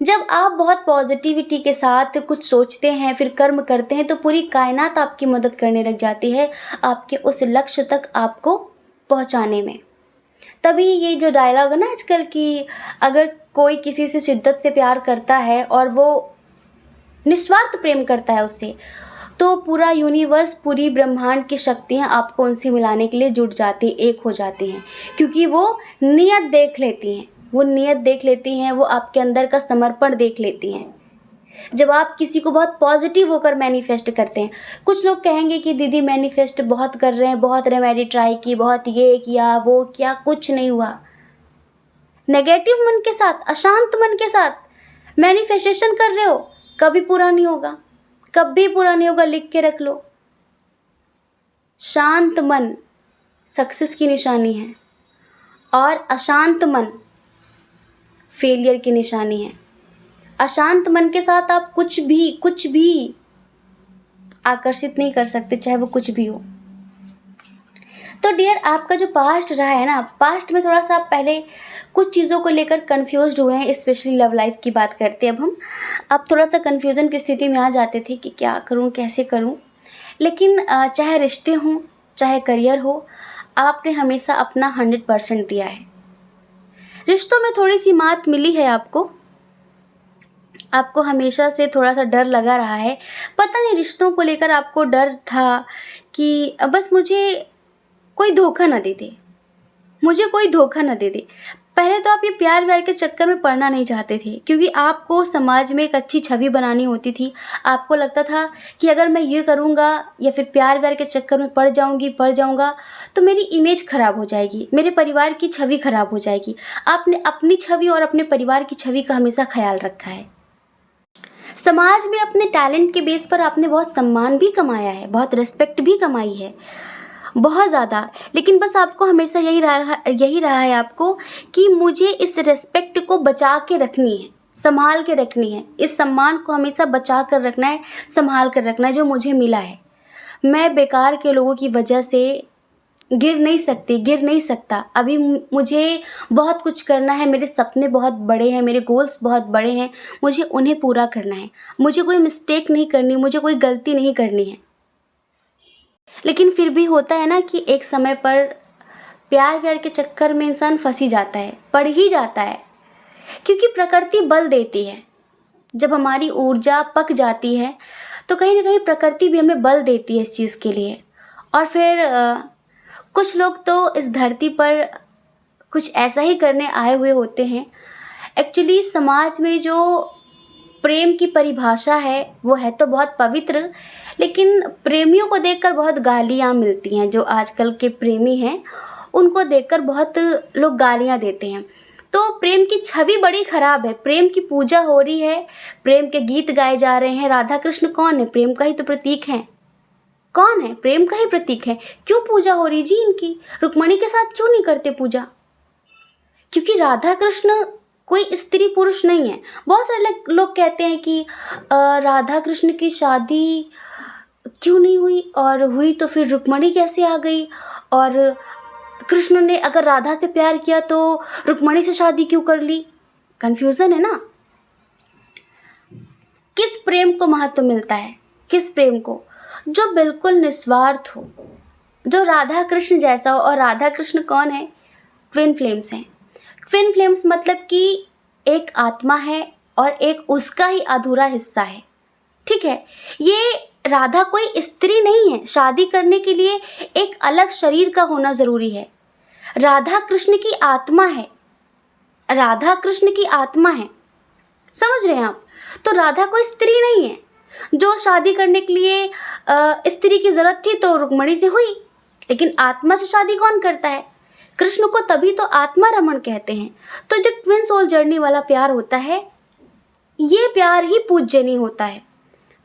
जब आप बहुत पॉजिटिविटी के साथ कुछ सोचते हैं, फिर कर्म करते हैं, तो पूरी कायनात आपकी मदद करने लग जाती है आपके उस लक्ष्य तक आपको पहुंचाने में। तभी ये जो डायलॉग है ना आजकल कि अगर कोई किसी से शिद्दत से प्यार करता है और वो निस्वार्थ प्रेम करता है उससे, तो पूरा यूनिवर्स, पूरी ब्रह्मांड की शक्तियाँ आपको उनसे मिलाने के लिए जुट जाती, एक हो जाती हैं, क्योंकि वो नियत देख लेती हैं, वो नियत देख लेती हैं, वो आपके अंदर का समर्पण देख लेती हैं। जब आप किसी को बहुत पॉजिटिव होकर मैनिफेस्ट करते हैं, कुछ लोग कहेंगे कि दीदी मैनिफेस्ट बहुत कर रहे हैं, बहुत रेमेडी ट्राई की, बहुत ये किया वो किया, कुछ नहीं हुआ। नेगेटिव मन के साथ, अशांत मन के साथ मैनिफेस्टेशन कर रहे हो, कभी पूरा नहीं होगा, कभी पूरा नहीं होगा, लिख के रख लो। शांत मन सक्सेस की निशानी है, और अशांत मन फेलियर की निशानी है। अशांत मन के साथ आप कुछ भी आकर्षित नहीं कर सकते, चाहे वो कुछ भी हो। तो डियर, आपका जो पास्ट रहा है ना, पास्ट में थोड़ा सा आप पहले कुछ चीज़ों को लेकर कंफ्यूज्ड हुए हैं, स्पेशली लव लाइफ की बात करते हैं अब हम। आप थोड़ा सा कंफ्यूजन की स्थिति में आ जाते थे कि क्या करूं, कैसे करूं। लेकिन चाहे रिश्ते हों, चाहे करियर हो, आपने हमेशा अपना 100% दिया है। रिश्तों में थोड़ी सी मात मिली है आपको हमेशा से थोड़ा सा डर लगा रहा है। पता नहीं रिश्तों को लेकर आपको डर था कि बस मुझे कोई धोखा ना दे दे, मुझे कोई धोखा ना दे दे। पहले तो आप ये प्यार व्यार के चक्कर में पड़ना नहीं चाहते थे, क्योंकि आपको समाज में एक अच्छी छवि बनानी होती थी। आपको लगता था कि अगर मैं ये करूँगा या फिर प्यार व्यार के चक्कर में पड़ जाऊँगा तो मेरी इमेज ख़राब हो जाएगी, मेरे परिवार की छवि ख़राब हो जाएगी। आपने अपनी छवि और अपने परिवार की छवि का हमेशा ख्याल रखा है। समाज में अपने टैलेंट के बेस पर आपने बहुत सम्मान भी कमाया है, बहुत रिस्पेक्ट भी कमाई है, बहुत ज़्यादा। लेकिन बस आपको हमेशा यही रहा है आपको कि मुझे इस रिस्पेक्ट को बचा के रखनी है, संभाल के रखनी है, इस सम्मान को हमेशा बचा कर रखना है, संभाल कर रखना है जो मुझे मिला है। मैं बेकार के लोगों की वजह से गिर नहीं सकता। अभी मुझे बहुत कुछ करना है, मेरे सपने बहुत बड़े हैं, मेरे गोल्स बहुत बड़े हैं, मुझे उन्हें पूरा करना है। मुझे कोई मिस्टेक नहीं करनी, मुझे कोई गलती नहीं करनी है। लेकिन फिर भी होता है ना कि एक समय पर प्यार व्यार के चक्कर में इंसान फंस ही जाता है, पड़ ही जाता है, क्योंकि प्रकृति बल देती है। जब हमारी ऊर्जा पक जाती है तो कहीं ना कहीं प्रकृति भी हमें बल देती है इस चीज़ के लिए। और फिर कुछ लोग तो इस धरती पर कुछ ऐसा ही करने आए हुए होते हैं। एक्चुअली समाज में जो प्रेम की परिभाषा है वो है तो बहुत पवित्र, लेकिन प्रेमियों को देखकर बहुत गालियाँ मिलती हैं। जो आजकल के प्रेमी हैं उनको देखकर बहुत लोग गालियाँ देते हैं। तो प्रेम की छवि बड़ी ख़राब है। प्रेम की पूजा हो रही है, प्रेम के गीत गाए जा रहे हैं। राधा कृष्ण कौन है? प्रेम का ही तो प्रतीक है। कौन है? प्रेम का ही प्रतीक है। क्यों पूजा हो रही जी इनकी? रुक्मणी के साथ क्यों नहीं करते पूजा? क्योंकि राधा कृष्ण कोई स्त्री पुरुष नहीं है। बहुत सारे लोग कहते हैं कि राधा कृष्ण की शादी क्यों नहीं हुई, और हुई तो फिर रुक्मणी कैसे आ गई, और कृष्ण ने अगर राधा से प्यार किया तो रुक्मणी से शादी क्यों कर ली? कन्फ्यूज़न है ना। किस प्रेम को महत्व मिलता है? किस प्रेम को? जो बिल्कुल निस्वार्थ हो, जो राधा कृष्ण जैसा हो। और राधा कृष्ण कौन है? ट्विन फ्लेम्स हैं। ट्विन फ्लेम्स मतलब कि एक आत्मा है और एक उसका ही अधूरा हिस्सा है। ठीक है, ये राधा कोई स्त्री नहीं है। शादी करने के लिए एक अलग शरीर का होना ज़रूरी है। राधा कृष्ण की आत्मा है, राधा कृष्ण की आत्मा है, समझ रहे हैं आप? तो राधा कोई स्त्री नहीं है जो शादी करने के लिए स्त्री की ज़रूरत थी तो रुक्मणी से हुई। लेकिन आत्मा से शादी कौन करता है? कृष्ण को तभी तो आत्मा रमण कहते हैं। तो जो ट्विन सोल जर्नी वाला प्यार होता है, ये प्यार ही पूजनीय होता है।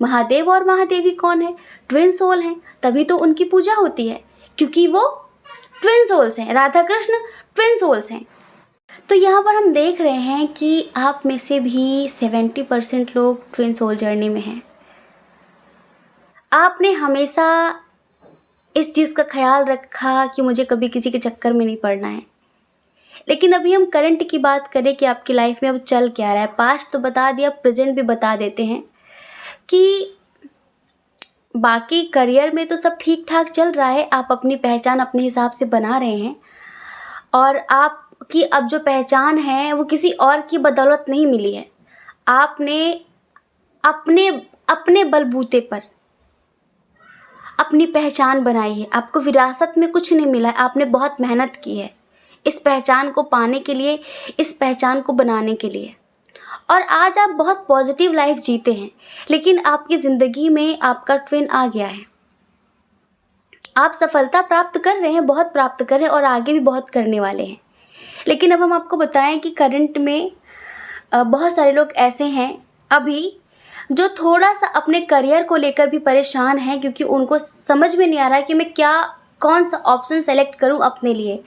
महादेव और महादेवी कौन है? ट्विन सोल हैं, तभी तो उनकी पूजा होती है, क्योंकि वो ट्विन सोल्स हैं। राधा कृष्ण ट्विन सोल्स हैं। तो यहाँ पर हम देख रहे हैं कि आप में से भी 70% लोग ट्विन सोल जर्नी में हैं। आपने हमेशा इस चीज़ का ख्याल रखा कि मुझे कभी किसी के चक्कर में नहीं पड़ना है। लेकिन अभी हम करंट की बात करें कि आपकी लाइफ में अब चल क्या रहा है। पास्ट तो बता दिया, प्रेजेंट भी बता देते हैं कि बाकी करियर में तो सब ठीक ठाक चल रहा है। आप अपनी पहचान अपने हिसाब से बना रहे हैं, और आपकी अब जो पहचान है वो किसी और की बदौलत नहीं मिली है। आपने अपने अपने बलबूते पर अपनी पहचान बनाई है। आपको विरासत में कुछ नहीं मिला है, आपने बहुत मेहनत की है इस पहचान को पाने के लिए, इस पहचान को बनाने के लिए। और आज आप बहुत पॉजिटिव लाइफ जीते हैं। लेकिन आपकी ज़िंदगी में आपका ट्विन आ गया है। आप सफलता प्राप्त कर रहे हैं, बहुत प्राप्त कर रहे हैं, और आगे भी बहुत करने वाले हैं। लेकिन अब हम आपको बताएं कि करंट में बहुत सारे लोग ऐसे हैं अभी जो थोड़ा सा अपने करियर को लेकर भी परेशान हैं, क्योंकि उनको समझ में नहीं आ रहा है कि मैं कौन सा ऑप्शन सेलेक्ट करूं अपने लिए।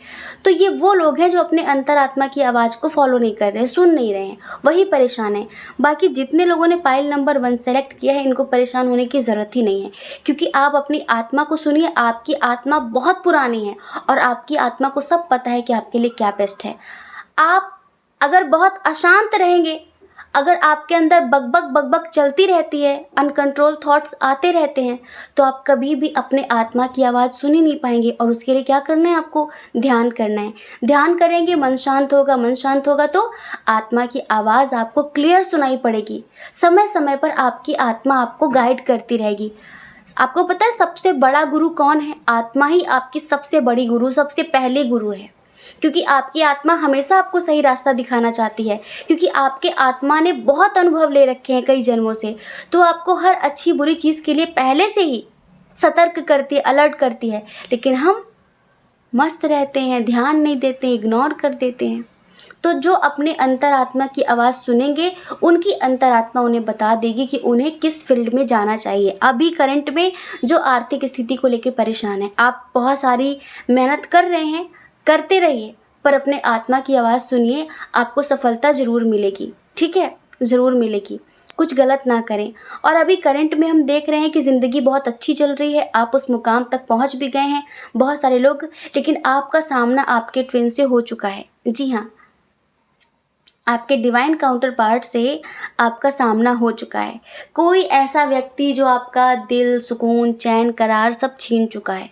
तो ये वो लोग हैं जो अपने अंतरात्मा की आवाज़ को फॉलो नहीं कर रहे हैं, सुन नहीं रहे हैं, वही परेशान हैं। बाकी जितने लोगों ने पाइल नंबर 1 सेलेक्ट किया है, इनको परेशान होने की ज़रूरत ही नहीं है, क्योंकि आप अपनी आत्मा को सुनिए। आपकी आत्मा बहुत पुरानी है और आपकी आत्मा को सब पता है कि आपके लिए क्या बेस्ट है। आप अगर बहुत अशांत रहेंगे, अगर आपके अंदर बकबक चलती रहती है, अनकंट्रोल थॉट्स आते रहते हैं, तो आप कभी भी अपने आत्मा की आवाज़ सुन ही नहीं पाएंगे। और उसके लिए क्या करना है? आपको ध्यान करना है। ध्यान करेंगे, मन शांत होगा तो आत्मा की आवाज़ आपको क्लियर सुनाई पड़ेगी। समय समय पर आपकी आत्मा आपको गाइड करती रहेगी। आपको पता है सबसे बड़ा गुरु कौन है? आत्मा ही आपकी सबसे बड़ी गुरु, सबसे पहले गुरु है। क्योंकि आपकी आत्मा हमेशा आपको सही रास्ता दिखाना चाहती है, क्योंकि आपके आत्मा ने बहुत अनुभव ले रखे हैं कई जन्मों से, तो आपको हर अच्छी बुरी चीज़ के लिए पहले से ही सतर्क करती है, अलर्ट करती है। लेकिन हम मस्त रहते हैं, ध्यान नहीं देते, इग्नोर कर देते हैं। तो जो अपने अंतरात्मा की आवाज़ सुनेंगे, उनकी अंतरात्मा उन्हें बता देगी कि उन्हें किस फील्ड में जाना चाहिए। अभी करंट में जो आर्थिक स्थिति को लेकर परेशान है, आप बहुत सारी मेहनत कर रहे हैं, करते रहिए, पर अपने आत्मा की आवाज़ सुनिए, आपको सफलता ज़रूर मिलेगी। ठीक है, ज़रूर मिलेगी। कुछ गलत ना करें। और अभी करंट में हम देख रहे हैं कि ज़िंदगी बहुत अच्छी चल रही है, आप उस मुकाम तक पहुंच भी गए हैं, बहुत सारे लोग, लेकिन आपका सामना आपके ट्विन से हो चुका है। जी हाँ, आपके डिवाइन काउंटर पार्ट से आपका सामना हो चुका है। कोई ऐसा व्यक्ति जो आपका दिल, सुकून, चैन, करार सब छीन चुका है।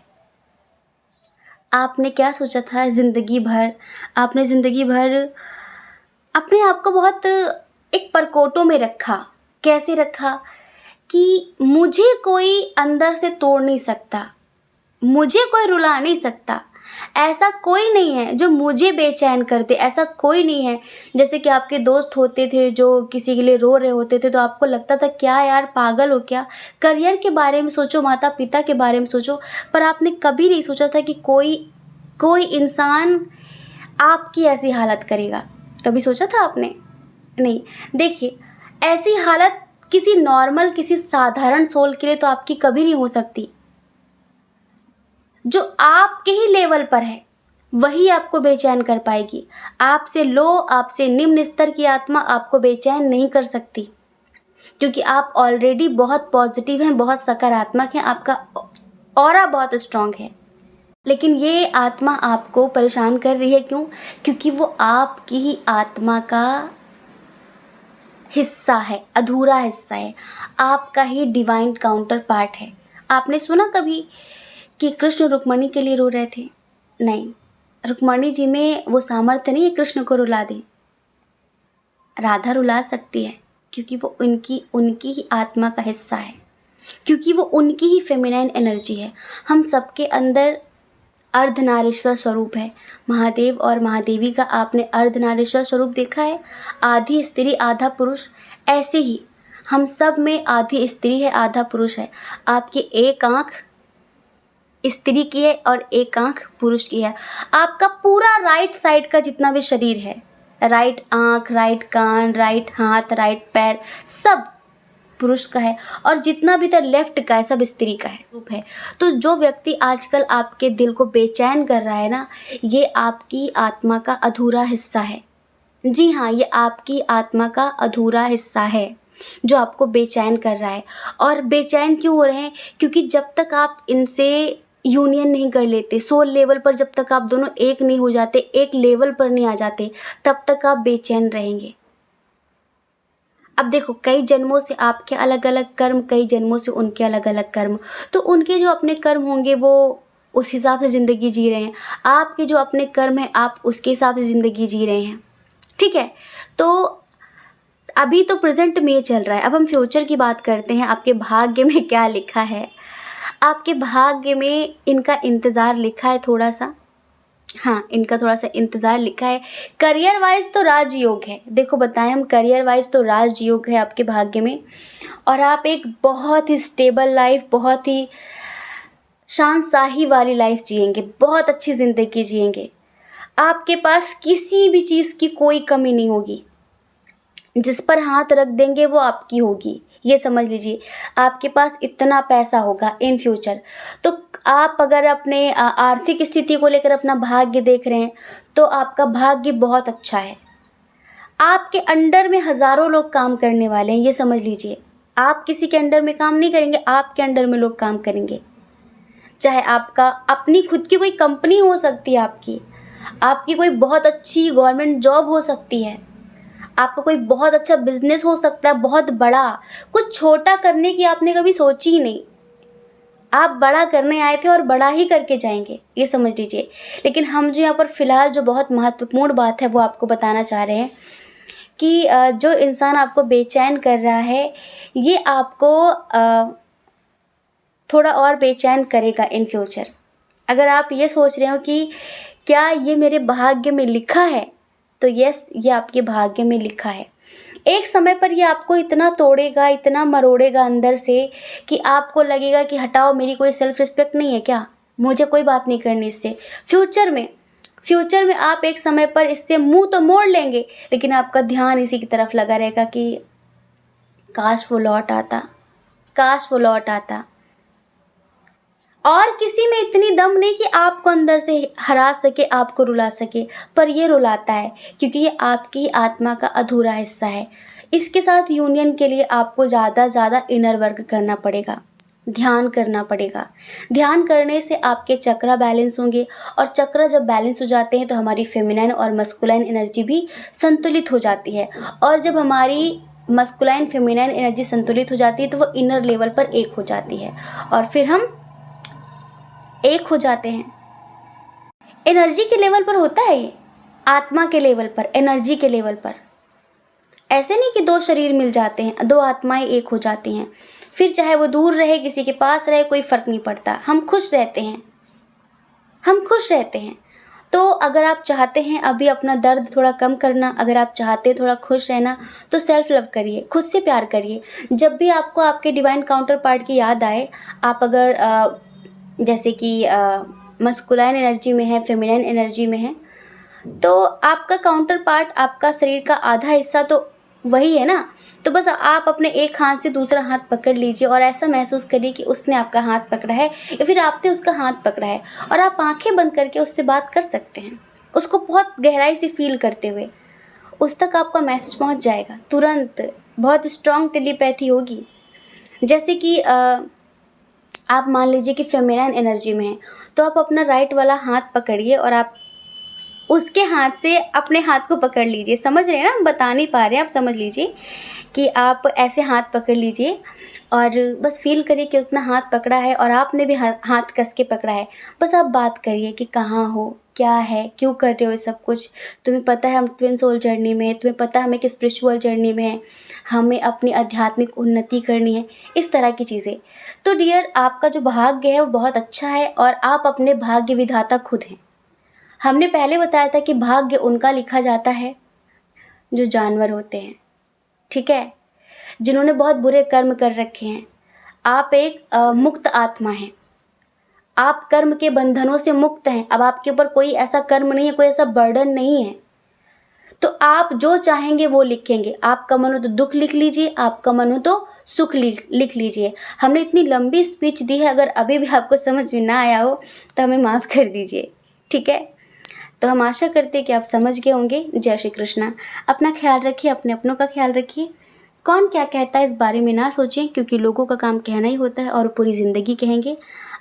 आपने क्या सोचा था ज़िंदगी भर, आपने ज़िंदगी भर अपने आप को बहुत एक परकोटों में रखा। कैसे रखा कि मुझे कोई अंदर से तोड़ नहीं सकता, मुझे कोई रुला नहीं सकता, ऐसा कोई नहीं है जो मुझे बेचैन कर दे, ऐसा कोई नहीं है। जैसे कि आपके दोस्त होते थे जो किसी के लिए रो रहे होते थे, तो आपको लगता था क्या यार पागल हो क्या, करियर के बारे में सोचो, माता पिता के बारे में सोचो, पर आपने कभी नहीं सोचा था कि कोई इंसान आपकी ऐसी हालत करेगा। कभी सोचा था आपने? नहीं। देखिए, ऐसी हालत किसी नॉर्मल, किसी साधारण सोल के लिए तो आपकी कभी नहीं हो सकती। जो आपके ही लेवल पर है वही आपको बेचैन कर पाएगी। आपसे लो, आपसे निम्न स्तर की आत्मा आपको बेचैन नहीं कर सकती, क्योंकि आप ऑलरेडी बहुत पॉजिटिव हैं, बहुत सकारात्मक हैं, आपका ऑरा बहुत स्ट्रांग है। लेकिन ये आत्मा आपको परेशान कर रही है, क्यों? क्योंकि वो आपकी ही आत्मा का हिस्सा है, अधूरा हिस्सा है, आपका ही डिवाइन काउंटर पार्ट है। आपने सुना कभी कि कृष्ण रुक्मणी के लिए रो रहे थे? नहीं, रुक्मणी जी में वो सामर्थ्य नहीं है कृष्ण को रुला दें। राधा रुला सकती है, क्योंकि वो उनकी ही आत्मा का हिस्सा है, क्योंकि वो उनकी ही फेमिनाइन एनर्जी है। हम सबके अंदर अर्धनारीश्वर स्वरूप है। महादेव और महादेवी का आपने अर्धनारीश्वर स्वरूप देखा है, आधी स्त्री आधा पुरुष। ऐसे ही हम सब में आधी स्त्री है, आधा पुरुष है। आपकी एक आँख स्त्री की है और एक आँख पुरुष की है। आपका पूरा राइट साइड का जितना भी शरीर है, राइट आँख, राइट कान, राइट हाथ, राइट पैर, सब पुरुष का है, और जितना भी इधर लेफ्ट का है सब स्त्री का है, रूप है। तो जो व्यक्ति आजकल आपके दिल को बेचैन कर रहा है ना, ये आपकी आत्मा का अधूरा हिस्सा है। जी हाँ, ये आपकी आत्मा का अधूरा हिस्सा है जो आपको बेचैन कर रहा है। और बेचैन क्यों हो रहे हैं? क्योंकि जब तक आप इनसे यूनियन नहीं कर लेते, सोल लेवल पर जब तक आप दोनों एक नहीं हो जाते, एक लेवल पर नहीं आ जाते, तब तक आप बेचैन रहेंगे। अब देखो, कई जन्मों से आपके अलग अलग कर्म, कई जन्मों से उनके अलग अलग कर्म, तो उनके जो अपने कर्म होंगे वो उस हिसाब से ज़िंदगी जी रहे हैं, आपके जो अपने कर्म हैं आप उसके हिसाब से ज़िंदगी जी रहे हैं। ठीक है, तो अभी तो प्रेजेंट में ये चल रहा है। अब हम फ्यूचर की बात करते हैं। आपके भाग्य में क्या लिखा है? आपके भाग्य में इनका इंतज़ार लिखा है थोड़ा सा। हाँ, इनका थोड़ा सा इंतज़ार लिखा है। करियर वाइज तो राजयोग है। देखो बताएं हम, करियर वाइज तो राजयोग है आपके भाग्य में, और आप एक बहुत ही स्टेबल लाइफ, बहुत ही शानशाही वाली लाइफ जिएंगे, बहुत अच्छी ज़िंदगी जिएंगे। आपके पास किसी भी चीज़ की कोई कमी नहीं होगी, जिस पर हाथ रख देंगे वो आपकी होगी। ये समझ लीजिए, आपके पास इतना पैसा होगा इन फ्यूचर। तो आप अगर अपने आर्थिक स्थिति को लेकर अपना भाग्य देख रहे हैं, तो आपका भाग्य बहुत अच्छा है। आपके अंडर में हज़ारों लोग काम करने वाले हैं, ये समझ लीजिए। आप किसी के अंडर में काम नहीं करेंगे, आपके अंडर में लोग काम करेंगे। चाहे आपका अपनी खुद की कोई कंपनी हो सकती है, आपकी कोई बहुत अच्छी गवर्नमेंट जॉब हो सकती है, आपका कोई बहुत अच्छा बिजनेस हो सकता है, बहुत बड़ा। कुछ छोटा करने की आपने कभी सोची ही नहीं, आप बड़ा करने आए थे और बड़ा ही करके जाएंगे, ये समझ लीजिए। लेकिन हम जो यहाँ पर फ़िलहाल जो बहुत महत्वपूर्ण बात है वो आपको बताना चाह रहे हैं कि जो इंसान आपको बेचैन कर रहा है, ये आपको थोड़ा और बेचैन करेगा इन फ्यूचर। अगर आप ये सोच रहे हो कि क्या ये मेरे भाग्य में लिखा है? तो यस, ये आपके भाग्य में लिखा है। एक समय पर ये आपको इतना तोड़ेगा, इतना मरोड़ेगा अंदर से कि आपको लगेगा कि हटाओ, मेरी कोई सेल्फ रिस्पेक्ट नहीं है क्या, मुझे कोई बात नहीं करनी इससे। फ्यूचर में आप एक समय पर इससे मुंह तो मोड़ लेंगे, लेकिन आपका ध्यान इसी की तरफ लगा रहेगा कि काश वो लौट आता, काश वो लौट आता। और किसी में इतनी दम नहीं कि आपको अंदर से हरा सके, आपको रुला सके, पर ये रुलाता है क्योंकि ये आपकी आत्मा का अधूरा हिस्सा है। इसके साथ यूनियन के लिए आपको ज़्यादा इनर वर्क करना पड़ेगा, ध्यान करना पड़ेगा। ध्यान करने से आपके चक्रा बैलेंस होंगे, और चक्रा जब बैलेंस हो जाते हैं तो हमारी फेमिनाइन और मस्कुलाइन एनर्जी भी संतुलित हो जाती है। और जब हमारी मस्कुलाइन फेमिनाइन एनर्जी संतुलित हो जाती है तो वो इनर लेवल पर एक हो जाती है, और फिर हम एक हो जाते हैं। एनर्जी के लेवल पर होता है ये, आत्मा के लेवल पर, एनर्जी के लेवल पर। ऐसे नहीं कि दो शरीर मिल जाते हैं, दो आत्माएं एक हो जाती हैं, फिर चाहे वो दूर रहे, किसी के पास रहे, कोई फ़र्क नहीं पड़ता, हम खुश रहते हैं, हम खुश रहते हैं। तो अगर आप चाहते हैं अभी अपना दर्द थोड़ा कम करना, अगर आप चाहते हैं थोड़ा खुश रहना, तो सेल्फ लव करिए, खुद से प्यार करिए। जब भी आपको आपके डिवाइन काउंटर पार्ट की याद आए, आप अगर जैसे कि मस्कुलाइन एनर्जी में है, फेमिनाइन एनर्जी में है, तो आपका काउंटर पार्ट, आपका शरीर का आधा हिस्सा तो वही है ना। तो बस आप अपने एक हाथ से दूसरा हाथ पकड़ लीजिए और ऐसा महसूस करिए कि उसने आपका हाथ पकड़ा है या फिर आपने उसका हाथ पकड़ा है, और आप आंखें बंद करके उससे बात कर सकते हैं, उसको बहुत गहराई से फील करते हुए। उस तक आपका मैसेज पहुंच जाएगा तुरंत, बहुत स्ट्रॉन्ग टेलीपैथी होगी। जैसे कि आप मान लीजिए कि फेमिनाइन एनर्जी में है, तो आप अपना राइट वाला हाथ पकड़िए और आप उसके हाथ से अपने हाथ को पकड़ लीजिए। समझ रहे हैं ना, हम बता नहीं पा रहे हैं, आप समझ लीजिए कि आप ऐसे हाथ पकड़ लीजिए और बस फील करिए कि उसने हाथ पकड़ा है और आपने भी हाथ कस के पकड़ा है। बस आप बात करिए कि कहाँ हो, क्या है, क्यों कर रहे हो ये सब कुछ। तुम्हें पता है हम ट्विन सोल जर्नी में है, तुम्हें पता है हमें एक स्पिरिचुअल जर्नी में है, हमें अपनी आध्यात्मिक उन्नति करनी है, इस तरह की चीज़ें। तो डियर, आपका जो भाग्य है वो बहुत अच्छा है और आप अपने भाग्य विधाता खुद हैं। हमने पहले बताया था कि भाग्य उनका लिखा जाता है जो जानवर होते हैं, ठीक है, जिन्होंने बहुत बुरे कर्म कर रखे हैं। आप एक मुक्त आत्मा हैं, आप कर्म के बंधनों से मुक्त हैं। अब आपके ऊपर कोई ऐसा कर्म नहीं है, कोई ऐसा बर्डन नहीं है, तो आप जो चाहेंगे वो लिखेंगे। आपका मन हो तो दुख लिख लीजिए, आपका मन हो तो सुख लिख लीजिए। हमने इतनी लंबी स्पीच दी है, अगर अभी भी आपको समझ में ना आया हो तो हमें माफ़ कर दीजिए, ठीक है। तो हम आशा करते हैं कि आप समझ गए होंगे। जय श्री कृष्णा। अपना ख्याल रखिए, अपने अपनों का ख्याल रखिए। कौन क्या कहता है इस बारे में ना सोचें, क्योंकि लोगों का काम कहना ही होता है और पूरी ज़िंदगी कहेंगे।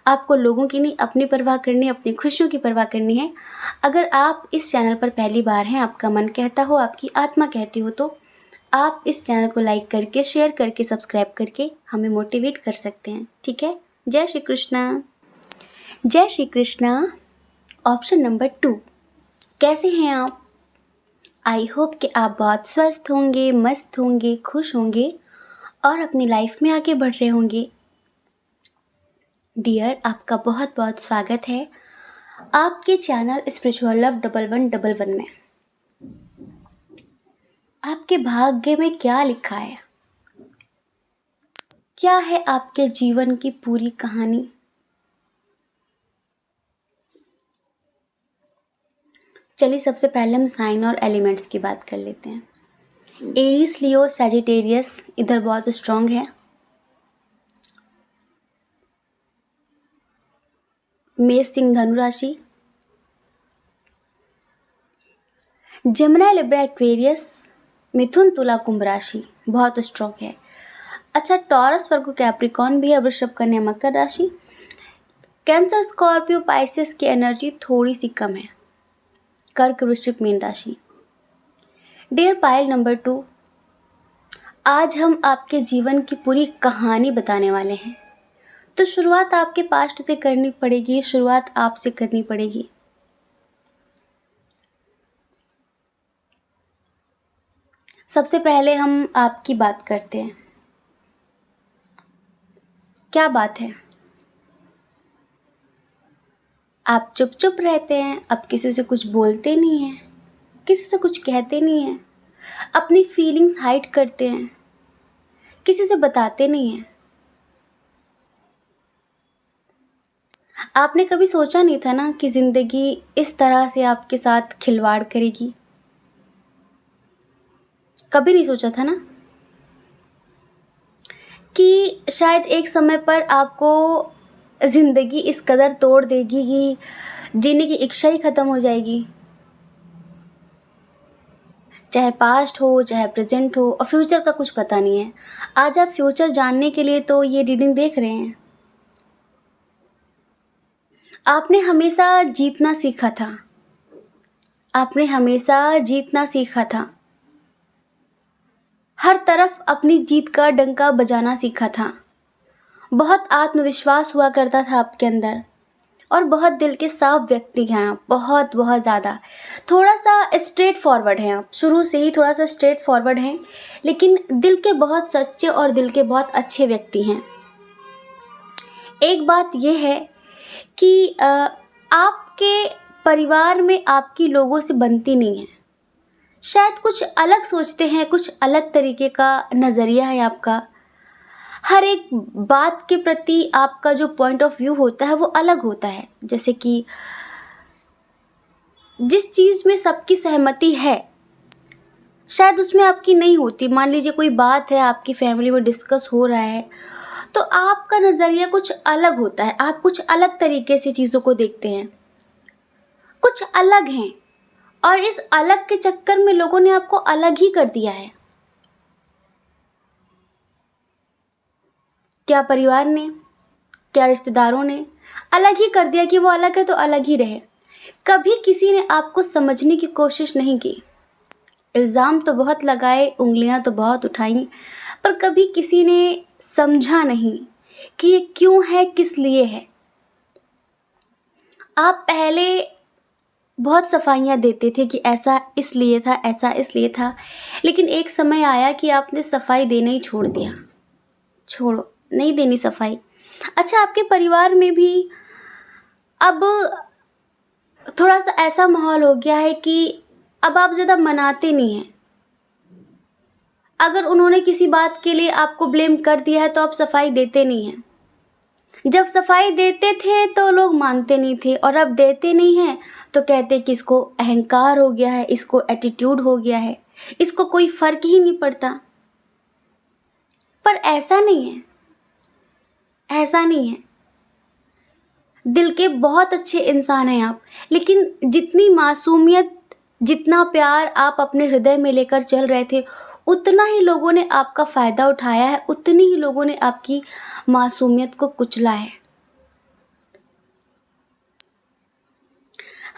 आपको लोगों की नहीं, अपनी परवाह करनी है, अपनी खुशियों की परवाह करनी है। अगर आप इस चैनल पर पहली बार हैं, आपका मन कहता हो, आपकी आत्मा कहती हो, तो आप इस चैनल को लाइक करके, शेयर करके, सब्सक्राइब करके हमें मोटिवेट कर सकते हैं, ठीक है। जय श्री कृष्णा। जय श्री कृष्णा। ऑप्शन नंबर 2, कैसे हैं आप? आई होप कि आप बहुत स्वस्थ होंगे, मस्त होंगे, खुश होंगे और अपनी लाइफ में आगे बढ़ रहे होंगे। डियर, आपका बहुत बहुत स्वागत है आपके चैनल स्पिरिचुअल लव 1111 में। आपके भाग्य में क्या लिखा है? क्या है आपके जीवन की पूरी कहानी? चलिए, सबसे पहले हम साइन और एलिमेंट्स की बात कर लेते हैं। एरीज, लियो, सैजिटेरियस इधर बहुत स्ट्रॉन्ग है। मेष, सिंह, धनु राशि। जेमिनी, लिब्रा, एक्वेरियस, मिथुन, तुला, कुंभ राशि बहुत स्ट्रॉन्ग है। अच्छा, टॉरस, वर्गो, कैप्रिकॉर्न भी है, वृषभ, कन्या, मकर राशि। कैंसर, स्कॉर्पियो, पाइसेस की एनर्जी थोड़ी सी कम है। कर्क, वृश्चिक, मीन राशि। डियर पाइल नंबर 2, आज हम आपके जीवन की पूरी कहानी बताने वाले हैं। तो शुरुआत आपके पास्ट से करनी पड़ेगी, शुरुआत आपसे करनी पड़ेगी। सबसे पहले हम आपकी बात करते हैं। क्या बात है? आप चुप चुप रहते हैं, अब किसी से कुछ बोलते नहीं हैं, किसी से कुछ कहते नहीं हैं, अपनी फीलिंग्स हाइड करते हैं, किसी से बताते नहीं हैं। आपने कभी सोचा नहीं था ना कि ज़िंदगी इस तरह से आपके साथ खिलवाड़ करेगी? कभी नहीं सोचा था ना कि शायद एक समय पर आपको ज़िंदगी इस कदर तोड़ देगी कि जीने की इच्छा ही ख़त्म हो जाएगी। चाहे पास्ट हो, चाहे प्रेजेंट हो, और फ्यूचर का कुछ पता नहीं है। आज आप फ्यूचर जानने के लिए तो ये रीडिंग देख रहे हैं। आपने हमेशा जीतना सीखा था। आपने हमेशा जीतना सीखा था। हर तरफ अपनी जीत का डंका बजाना सीखा था। बहुत आत्मविश्वास हुआ करता था आपके अंदर, और बहुत दिल के साफ व्यक्ति हैं आप, बहुत बहुत ज़्यादा। थोड़ा सा स्ट्रेट फॉरवर्ड हैं आप, शुरू से ही थोड़ा सा स्ट्रेट फॉरवर्ड हैं, लेकिन दिल के बहुत सच्चे और दिल के बहुत अच्छे व्यक्ति हैं। एक बात यह है कि आपके परिवार में आपकी लोगों से बनती नहीं है। शायद कुछ अलग सोचते हैं, कुछ अलग तरीके का नज़रिया है आपका। हर एक बात के प्रति आपका जो पॉइंट ऑफ व्यू होता है वो अलग होता है। जैसे कि जिस चीज़ में सबकी सहमति है, शायद उसमें आपकी नहीं होती। मान लीजिए कोई बात है आपकी फैमिली में डिस्कस हो रहा है, तो आपका नज़रिया कुछ अलग होता है। आप कुछ अलग तरीके से चीज़ों को देखते हैं, कुछ अलग हैं, और इस अलग के चक्कर में लोगों ने आपको अलग ही कर दिया है। क्या परिवार ने, क्या रिश्तेदारों ने अलग ही कर दिया कि वो अलग है तो अलग ही रहे। कभी किसी ने आपको समझने की कोशिश नहीं की। इल्ज़ाम तो बहुत लगाए, उंगलियां तो बहुत उठाई, पर कभी किसी ने समझा नहीं कि ये क्यों है, किस लिए है। आप पहले बहुत सफाइयाँ देते थे कि ऐसा इसलिए था, ऐसा इसलिए था, लेकिन एक समय आया कि आपने सफाई देना ही छोड़ दिया। छोड़ो, नहीं देनी सफाई। अच्छा, आपके परिवार में भी अब थोड़ा सा ऐसा माहौल हो गया है कि अब आप ज़्यादा मनाते नहीं हैं। अगर उन्होंने किसी बात के लिए आपको ब्लेम कर दिया है तो आप सफाई देते नहीं हैं। जब सफाई देते थे तो लोग मानते नहीं थे, और अब देते नहीं हैं तो कहते कि इसको अहंकार हो गया है, इसको एटीट्यूड हो गया है, इसको कोई फ़र्क ही नहीं पड़ता। पर ऐसा नहीं है, ऐसा नहीं है। दिल के बहुत अच्छे इंसान हैं आप, लेकिन जितनी मासूमियत, जितना प्यार आप अपने हृदय में लेकर चल रहे थे, उतना ही लोगों ने आपका फ़ायदा उठाया है, उतनी ही लोगों ने आपकी मासूमियत को कुचला है।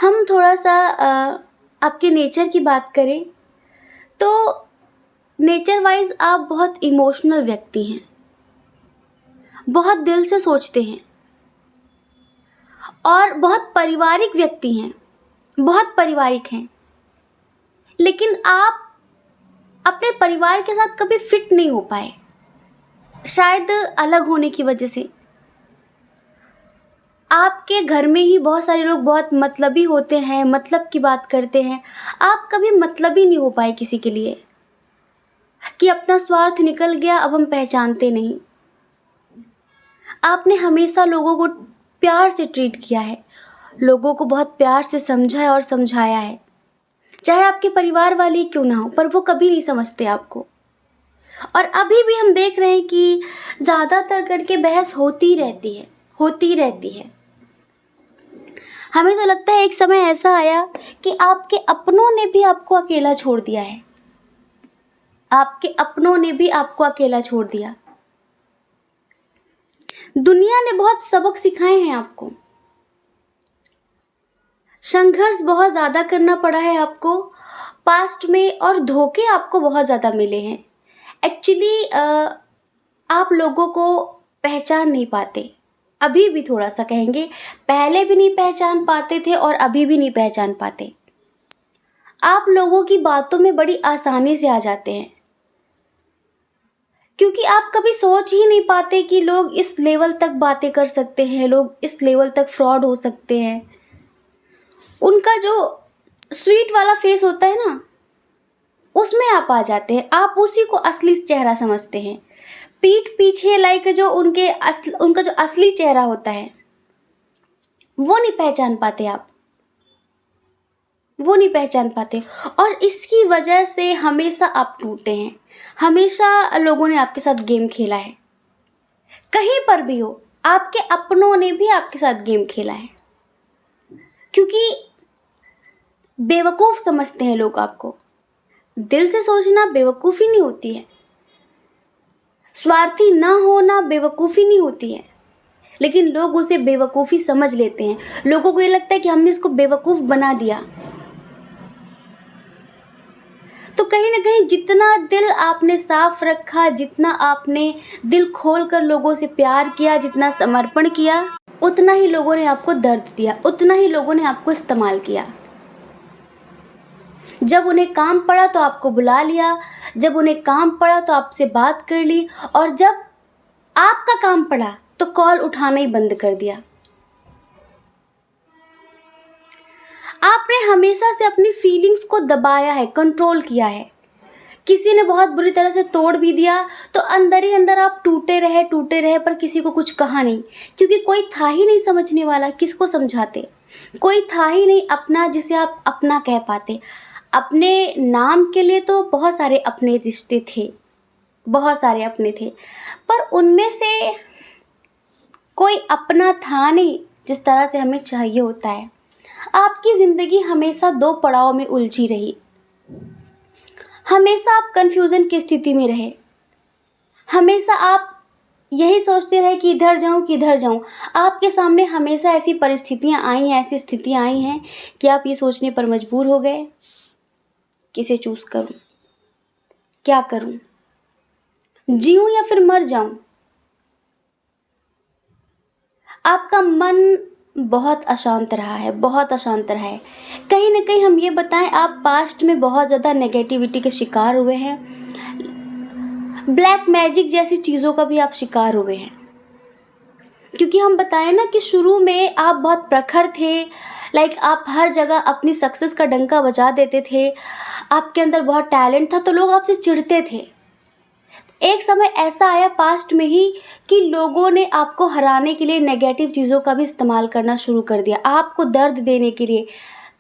हम थोड़ा सा आपके नेचर की बात करें तो नेचर वाइज आप बहुत इमोशनल व्यक्ति हैं, बहुत दिल से सोचते हैं, और बहुत पारिवारिक व्यक्ति हैं, बहुत पारिवारिक हैं। लेकिन आप अपने परिवार के साथ कभी फिट नहीं हो पाए, शायद अलग होने की वजह से। आपके घर में ही बहुत सारे लोग बहुत मतलबी होते हैं, मतलब की बात करते हैं। आप कभी मतलबी नहीं हो पाए किसी के लिए, कि अपना स्वार्थ निकल गया, अब हम पहचानते नहीं। आपने हमेशा लोगों को प्यार से ट्रीट किया है, लोगों को बहुत प्यार से समझा है और समझाया है। चाहे आपके परिवार वाले ही क्यों ना हो, पर वो कभी नहीं समझते आपको। और अभी भी हम देख रहे हैं कि ज़्यादातर करके बहस होती रहती है, होती रहती है। हमें तो लगता है एक समय ऐसा आया कि आपके अपनों ने भी आपको अकेला छोड़ दिया है, आपके अपनों ने भी आपको अकेला छोड़ दिया। दुनिया ने बहुत सबक सिखाए हैं आपको, संघर्ष बहुत ज़्यादा करना पड़ा है आपको पास्ट में, और धोखे आपको बहुत ज़्यादा मिले हैं। एक्चुअली आप लोगों को पहचान नहीं पाते, अभी भी थोड़ा सा कहेंगे, पहले भी नहीं पहचान पाते थे और अभी भी नहीं पहचान पाते। आप लोगों की बातों में बड़ी आसानी से आ जाते हैं, क्योंकि आप कभी सोच ही नहीं पाते कि लोग इस लेवल तक बातें कर सकते हैं, लोग इस लेवल तक फ्रॉड हो सकते हैं। उनका जो स्वीट वाला फेस होता है ना, उसमें आप आ जाते हैं, आप उसी को असली चेहरा समझते हैं। पीठ पीछे लाइक जो उनका जो असली चेहरा होता है वो नहीं पहचान पाते आप, वो नहीं पहचान पाते। और इसकी वजह से हमेशा आप टूटे हैं, हमेशा लोगों ने आपके साथ गेम खेला है, कहीं पर भी हो आपके अपनों ने भी आपके साथ गेम खेला है, क्योंकि बेवकूफ़ समझते हैं लोग आपको। दिल से सोचना बेवकूफ़ी नहीं होती है, स्वार्थी ना होना बेवकूफ़ी नहीं होती है, लेकिन लोग उसे बेवकूफ़ी समझ लेते हैं। लोगों को ये लगता है कि हमने इसको बेवकूफ़ बना दिया। तो कहीं ना कहीं जितना दिल आपने साफ रखा, जितना आपने दिल खोल कर लोगों से प्यार किया, जितना समर्पण किया, उतना ही लोगों ने आपको दर्द दिया, उतना ही लोगों ने आपको इस्तेमाल किया। जब उन्हें काम पड़ा तो आपको बुला लिया, जब उन्हें काम पड़ा तो आपसे बात कर ली, और जब आपका काम पड़ा तो कॉल उठाना ही बंद कर दिया। आपने हमेशा से अपनी फीलिंग्स को दबाया है, कंट्रोल किया है। किसी ने बहुत बुरी तरह से तोड़ भी दिया तो अंदर ही अंदर आप टूटे रहे, पर किसी को कुछ कहा नहीं, क्योंकि कोई था ही नहीं समझने वाला। किसको समझाते? कोई था ही नहीं अपना जिसे आप अपना कह पाते। अपने नाम के लिए तो बहुत सारे अपने रिश्ते थे, बहुत सारे अपने थे, पर उनमें से कोई अपना था नहीं जिस तरह से हमें चाहिए होता है। आपकी ज़िंदगी हमेशा दो पड़ाव में उलझी रही, हमेशा आप कन्फ्यूज़न की स्थिति में रहे, हमेशा आप यही सोचते रहे कि इधर जाऊं कि इधर जाऊं। आपके सामने हमेशा ऐसी परिस्थितियां आई हैं, ऐसी स्थितियां आई हैं कि आप ये सोचने पर मजबूर हो गए, किसे चूज़ करूं, क्या करूं, जीऊं या फिर मर जाऊं। आपका मन बहुत अशांत रहा है, बहुत अशांत रहा है। कहीं ना कहीं हम ये बताएं, आप पास्ट में बहुत ज़्यादा नेगेटिविटी के शिकार हुए हैं, ब्लैक मैजिक जैसी चीज़ों का भी आप शिकार हुए हैं। क्योंकि हम बताएं ना कि शुरू में आप बहुत प्रखर थे, लाइक आप हर जगह अपनी सक्सेस का डंका बजा देते थे, आपके अंदर बहुत टैलेंट था, तो लोग आपसे चिढ़ते थे। एक समय ऐसा आया पास्ट में ही कि लोगों ने आपको हराने के लिए नेगेटिव चीज़ों का भी इस्तेमाल करना शुरू कर दिया, आपको दर्द देने के लिए।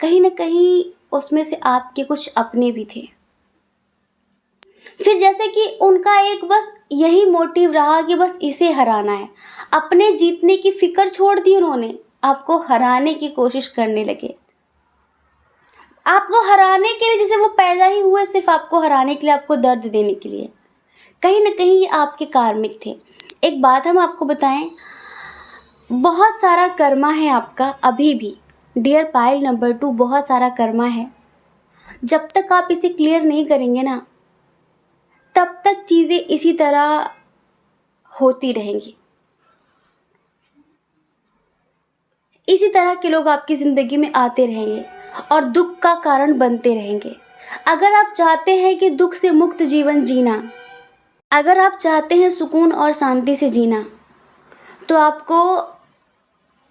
कहीं ना कहीं उसमें से आपके कुछ अपने भी थे। फिर जैसे कि उनका एक बस यही मोटिव रहा कि बस इसे हराना है, अपने जीतने की फिक्र छोड़ दी उन्होंने, आपको हराने की कोशिश करने लगे। आपको हराने के लिए, जैसे वो पैदा ही हुए सिर्फ आपको हराने के लिए, आपको दर्द देने के लिए। कहीं ना कहीं ये आपके कार्मिक थे। एक बात हम आपको बताएं, बहुत सारा कर्मा है आपका अभी भी, डियर पाइल नंबर 2, बहुत सारा कर्मा है। जब तक आप इसे क्लियर नहीं करेंगे ना, तब तक चीज़ें इसी तरह होती रहेंगी, इसी तरह के लोग आपकी ज़िंदगी में आते रहेंगे और दुख का कारण बनते रहेंगे। अगर आप चाहते हैं कि दुख से मुक्त जीवन जीना, अगर आप चाहते हैं सुकून और शांति से जीना, तो आपको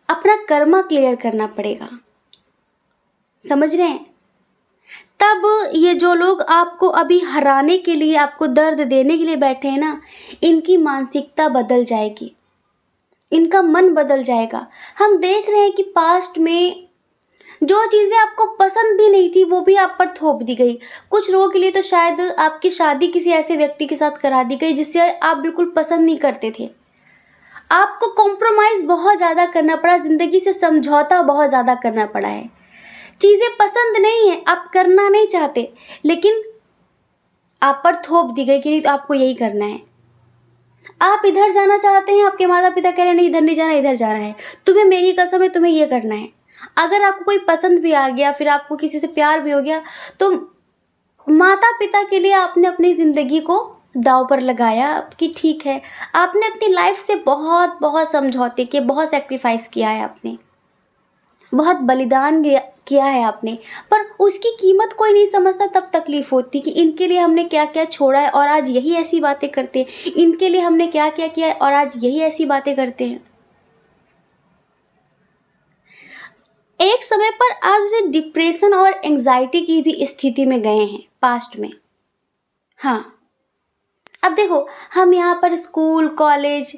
अपना कर्मा क्लियर करना पड़ेगा। समझ रहे हैं? तब ये जो लोग आपको अभी हराने के लिए, आपको दर्द देने के लिए बैठे हैं ना, इनकी मानसिकता बदल जाएगी, इनका मन बदल जाएगा। हम देख रहे हैं कि पास्ट में जो चीज़ें आपको पसंद भी नहीं थी वो भी आप पर थोप दी गई। कुछ लोगों के लिए तो शायद आपकी शादी किसी ऐसे व्यक्ति के साथ करा दी गई जिससे आप बिल्कुल पसंद नहीं करते थे। आपको कॉम्प्रोमाइज़ बहुत ज़्यादा करना पड़ा, ज़िंदगी से समझौता बहुत ज़्यादा करना पड़ा है। चीज़ें पसंद नहीं है, आप करना नहीं चाहते, लेकिन आप पर थोप दी गई कि नहीं तो आपको यही करना है। आप इधर जाना चाहते हैं, आपके माता पिता कह रहे हैं नहीं इधर नहीं जाना, इधर जा रहा है, तुम्हें मेरी कसम है तुम्हें ये करना है। अगर आपको कोई पसंद भी आ गया, फिर आपको किसी से प्यार भी हो गया, तो माता पिता के लिए आपने अपनी ज़िंदगी को दांव पर लगाया कि ठीक है, आपने अपनी लाइफ से बहुत बहुत समझौते किए, बहुत सेक्रीफाइस किया है आपने, बहुत बलिदान किया है आपने, पर उसकी कीमत कोई नहीं समझता। तब तकलीफ़ होती कि इनके लिए हमने क्या क्या छोड़ा है और आज यही ऐसी बातें करते हैं, इनके लिए हमने क्या क्या किया है और आज यही ऐसी बातें करते हैं। एक समय पर आप जैसे डिप्रेशन और एंजाइटी की भी स्थिति में गए हैं पास्ट में। हाँ, अब देखो, हम यहाँ पर स्कूल, कॉलेज,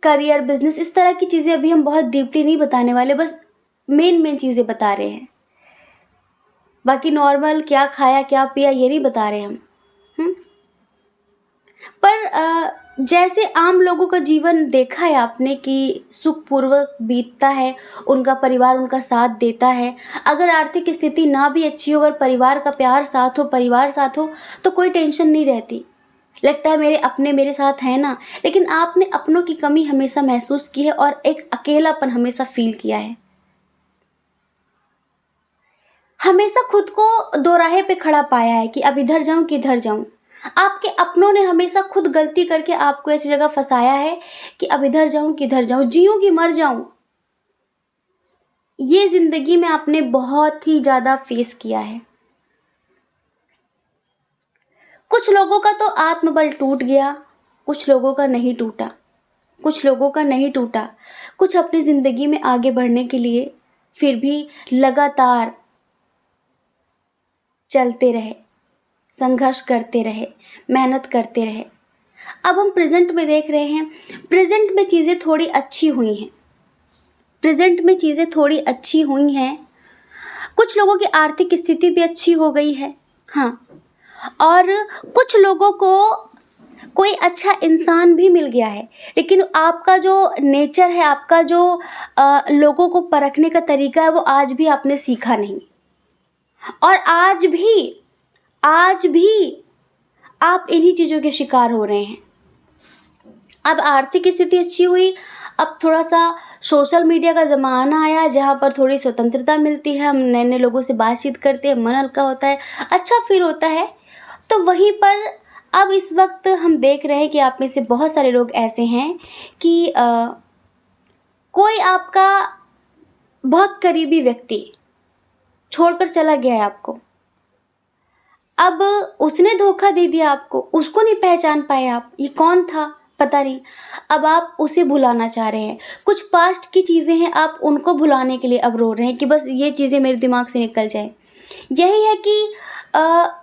करियर, बिजनेस, इस तरह की चीज़ें अभी हम बहुत डीपली नहीं बताने वाले, बस मेन मेन चीज़ें बता रहे हैं। बाकी नॉर्मल क्या खाया क्या पिया ये नहीं बता रहे हम। पर जैसे आम लोगों का जीवन देखा है आपने कि सुखपूर्वक बीतता है, उनका परिवार उनका साथ देता है। अगर आर्थिक स्थिति ना भी अच्छी हो, अगर परिवार का प्यार साथ हो, परिवार साथ हो, तो कोई टेंशन नहीं रहती। लगता है मेरे अपने मेरे साथ हैं ना। लेकिन आपने अपनों की कमी हमेशा महसूस की है और एक अकेलापन हमेशा फील किया है। हमेशा खुद को दोराहे पे खड़ा पाया है कि अब इधर जाऊं कि इधर जाऊं। आपके अपनों ने हमेशा खुद गलती करके आपको ऐसी जगह फंसाया है कि अब इधर जाऊं कि इधर जाऊं, जीऊं कि मर जाऊं। ये जिंदगी में आपने बहुत ही ज्यादा फेस किया है। कुछ लोगों का तो आत्मबल टूट गया, कुछ लोगों का नहीं टूटा, कुछ लोगों का नहीं टूटा। कुछ अपनी जिंदगी में आगे बढ़ने के लिए फिर भी लगातार चलते रहे, संघर्ष करते रहे, मेहनत करते रहे। अब हम प्रेजेंट में देख रहे हैं, प्रेजेंट में चीज़ें थोड़ी अच्छी हुई हैं, प्रेजेंट में चीज़ें थोड़ी अच्छी हुई हैं। कुछ लोगों की आर्थिक स्थिति भी अच्छी हो गई है। हाँ, और कुछ लोगों को कोई अच्छा इंसान भी मिल गया है। लेकिन आपका जो नेचर है, आपका जो लोगों को परखने का तरीका है, वो आज भी आपने सीखा नहीं। और आज भी आप इन्हीं चीज़ों के शिकार हो रहे हैं। अब आर्थिक स्थिति अच्छी हुई, अब थोड़ा सा सोशल मीडिया का ज़माना आया जहाँ पर थोड़ी स्वतंत्रता मिलती है, हम नए नए लोगों से बातचीत करते हैं, मन हल्का होता है, अच्छा फील होता है। तो वहीं पर अब इस वक्त हम देख रहे हैं कि आप में से बहुत सारे लोग ऐसे हैं कि कोई आपका बहुत करीबी व्यक्ति छोड़कर चला गया है आपको। अब उसने धोखा दे दिया आपको, उसको नहीं पहचान पाए आप, ये कौन था पता नहीं। अब आप उसे भुलाना चाह रहे हैं। कुछ पास्ट की चीज़ें हैं, आप उनको भुलाने के लिए अब रो रहे हैं कि बस ये चीज़ें मेरे दिमाग से निकल जाए। यही है कि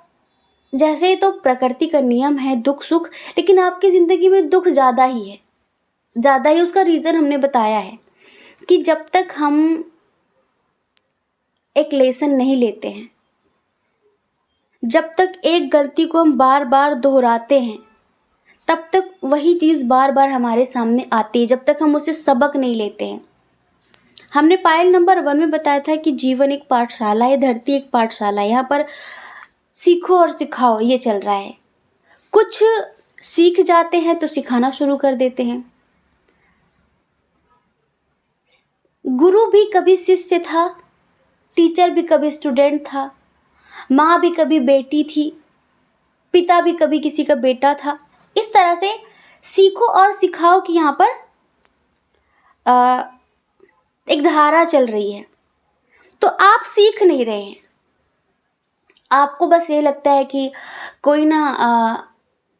जैसे तो प्रकृति का नियम है दुख सुख, लेकिन आपकी ज़िंदगी में दुख ज़्यादा ही है, ज़्यादा ही। उसका रीज़न हमने बताया है कि जब तक हम एक लेसन नहीं लेते हैं, जब तक एक गलती को हम बार बार दोहराते हैं, तब तक वही चीज़ बार बार हमारे सामने आती है, जब तक हम उससे सबक नहीं लेते हैं। हमने पायल नंबर 1 में बताया था कि जीवन एक पाठशाला है, धरती एक पाठशाला है। यहाँ पर सीखो और सिखाओ ये चल रहा है। कुछ सीख जाते हैं तो सिखाना शुरू कर देते हैं। गुरु भी कभी शिष्य था, टीचर भी कभी स्टूडेंट था, माँ भी कभी बेटी थी, पिता भी कभी किसी का बेटा था। इस तरह से सीखो और सिखाओ की यहाँ पर एक धारा चल रही है। तो आप सीख नहीं रहे हैं, आपको बस ये लगता है कि कोई ना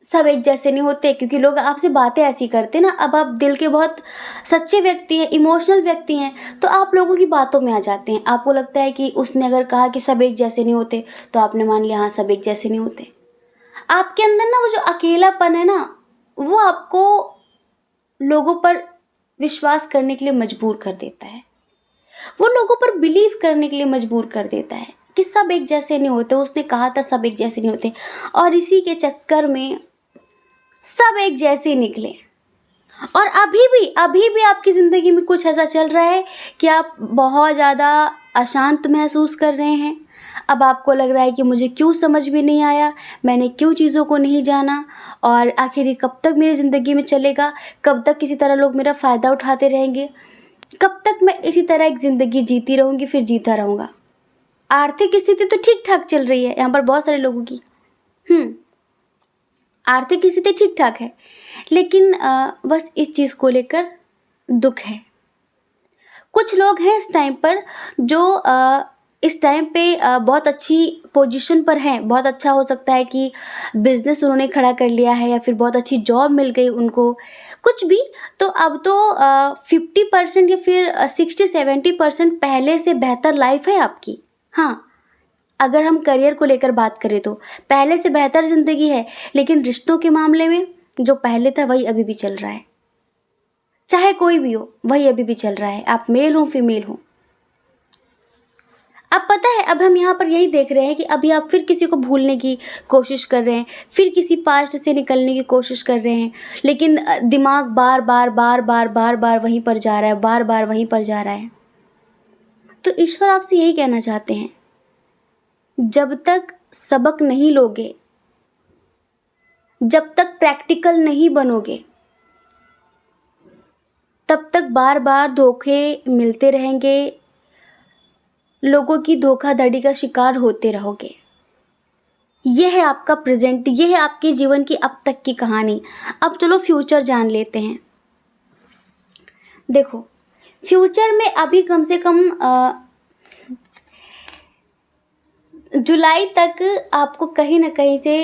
सब एक जैसे नहीं होते, क्योंकि लोग आपसे बातें ऐसी करते ना। अब आप दिल के बहुत सच्चे व्यक्ति हैं, इमोशनल व्यक्ति हैं, तो आप लोगों की बातों में आ जाते हैं। आपको लगता है कि उसने अगर कहा कि सब एक जैसे नहीं होते, तो आपने मान लिया हाँ सब एक जैसे नहीं होते। आपके अंदर ना वो जो अकेलापन है ना, वो आपको लोगों पर विश्वास करने के लिए मजबूर कर देता है, वो लोगों पर बिलीव करने के लिए मजबूर कर देता है कि सब एक जैसे नहीं होते, उसने कहा था सब एक जैसे नहीं होते। और इसी के चक्कर में सब एक जैसे निकले। और अभी भी आपकी ज़िंदगी में कुछ ऐसा चल रहा है कि आप बहुत ज़्यादा अशांत महसूस कर रहे हैं। अब आपको लग रहा है कि मुझे क्यों समझ में नहीं आया, मैंने क्यों चीज़ों को नहीं जाना, और आखिर ये कब तक मेरी ज़िंदगी में चलेगा, कब तक किसी तरह लोग मेरा फ़ायदा उठाते रहेंगे, कब तक मैं इसी तरह एक ज़िंदगी जीती रहूँगी, फिर जीता रहूँगा। आर्थिक स्थिति तो ठीक ठाक चल रही है यहाँ पर बहुत सारे लोगों की, आर्थिक स्थिति ठीक ठाक है, लेकिन बस इस चीज़ को लेकर दुख है। कुछ लोग हैं इस टाइम पर जो इस टाइम पे बहुत अच्छी पोजीशन पर हैं, बहुत अच्छा हो सकता है कि बिज़नेस उन्होंने खड़ा कर लिया है या फिर बहुत अच्छी जॉब मिल गई उनको, कुछ भी। तो अब तो 50% या फिर 60-70% पहले से बेहतर लाइफ है आपकी। हाँ, अगर हम करियर को लेकर बात करें तो पहले से बेहतर ज़िंदगी है, लेकिन रिश्तों के मामले में जो पहले था वही अभी भी चल रहा है। चाहे कोई भी हो, वही अभी भी चल रहा है, आप मेल हो फीमेल हो। अब पता है, अब हम यहाँ पर यही देख रहे हैं कि अभी आप फिर किसी को भूलने की कोशिश कर रहे हैं, फिर किसी पास्ट से निकलने की कोशिश कर रहे हैं, लेकिन दिमाग बार बार बार बार बार बार वहीं पर जा रहा है, बार बार वहीं पर जा रहा है। तो ईश्वर आपसे यही कहना चाहते हैं, जब तक सबक नहीं लोगे, जब तक प्रैक्टिकल नहीं बनोगे, तब तक बार बार धोखे मिलते रहेंगे, लोगों की धोखाधड़ी का शिकार होते रहोगे। यह है आपका प्रेजेंट, यह है आपके जीवन की अब तक की कहानी। अब चलो फ्यूचर जान लेते हैं। देखो, फ्यूचर में अभी कम से कम जुलाई तक आपको कहीं ना कहीं से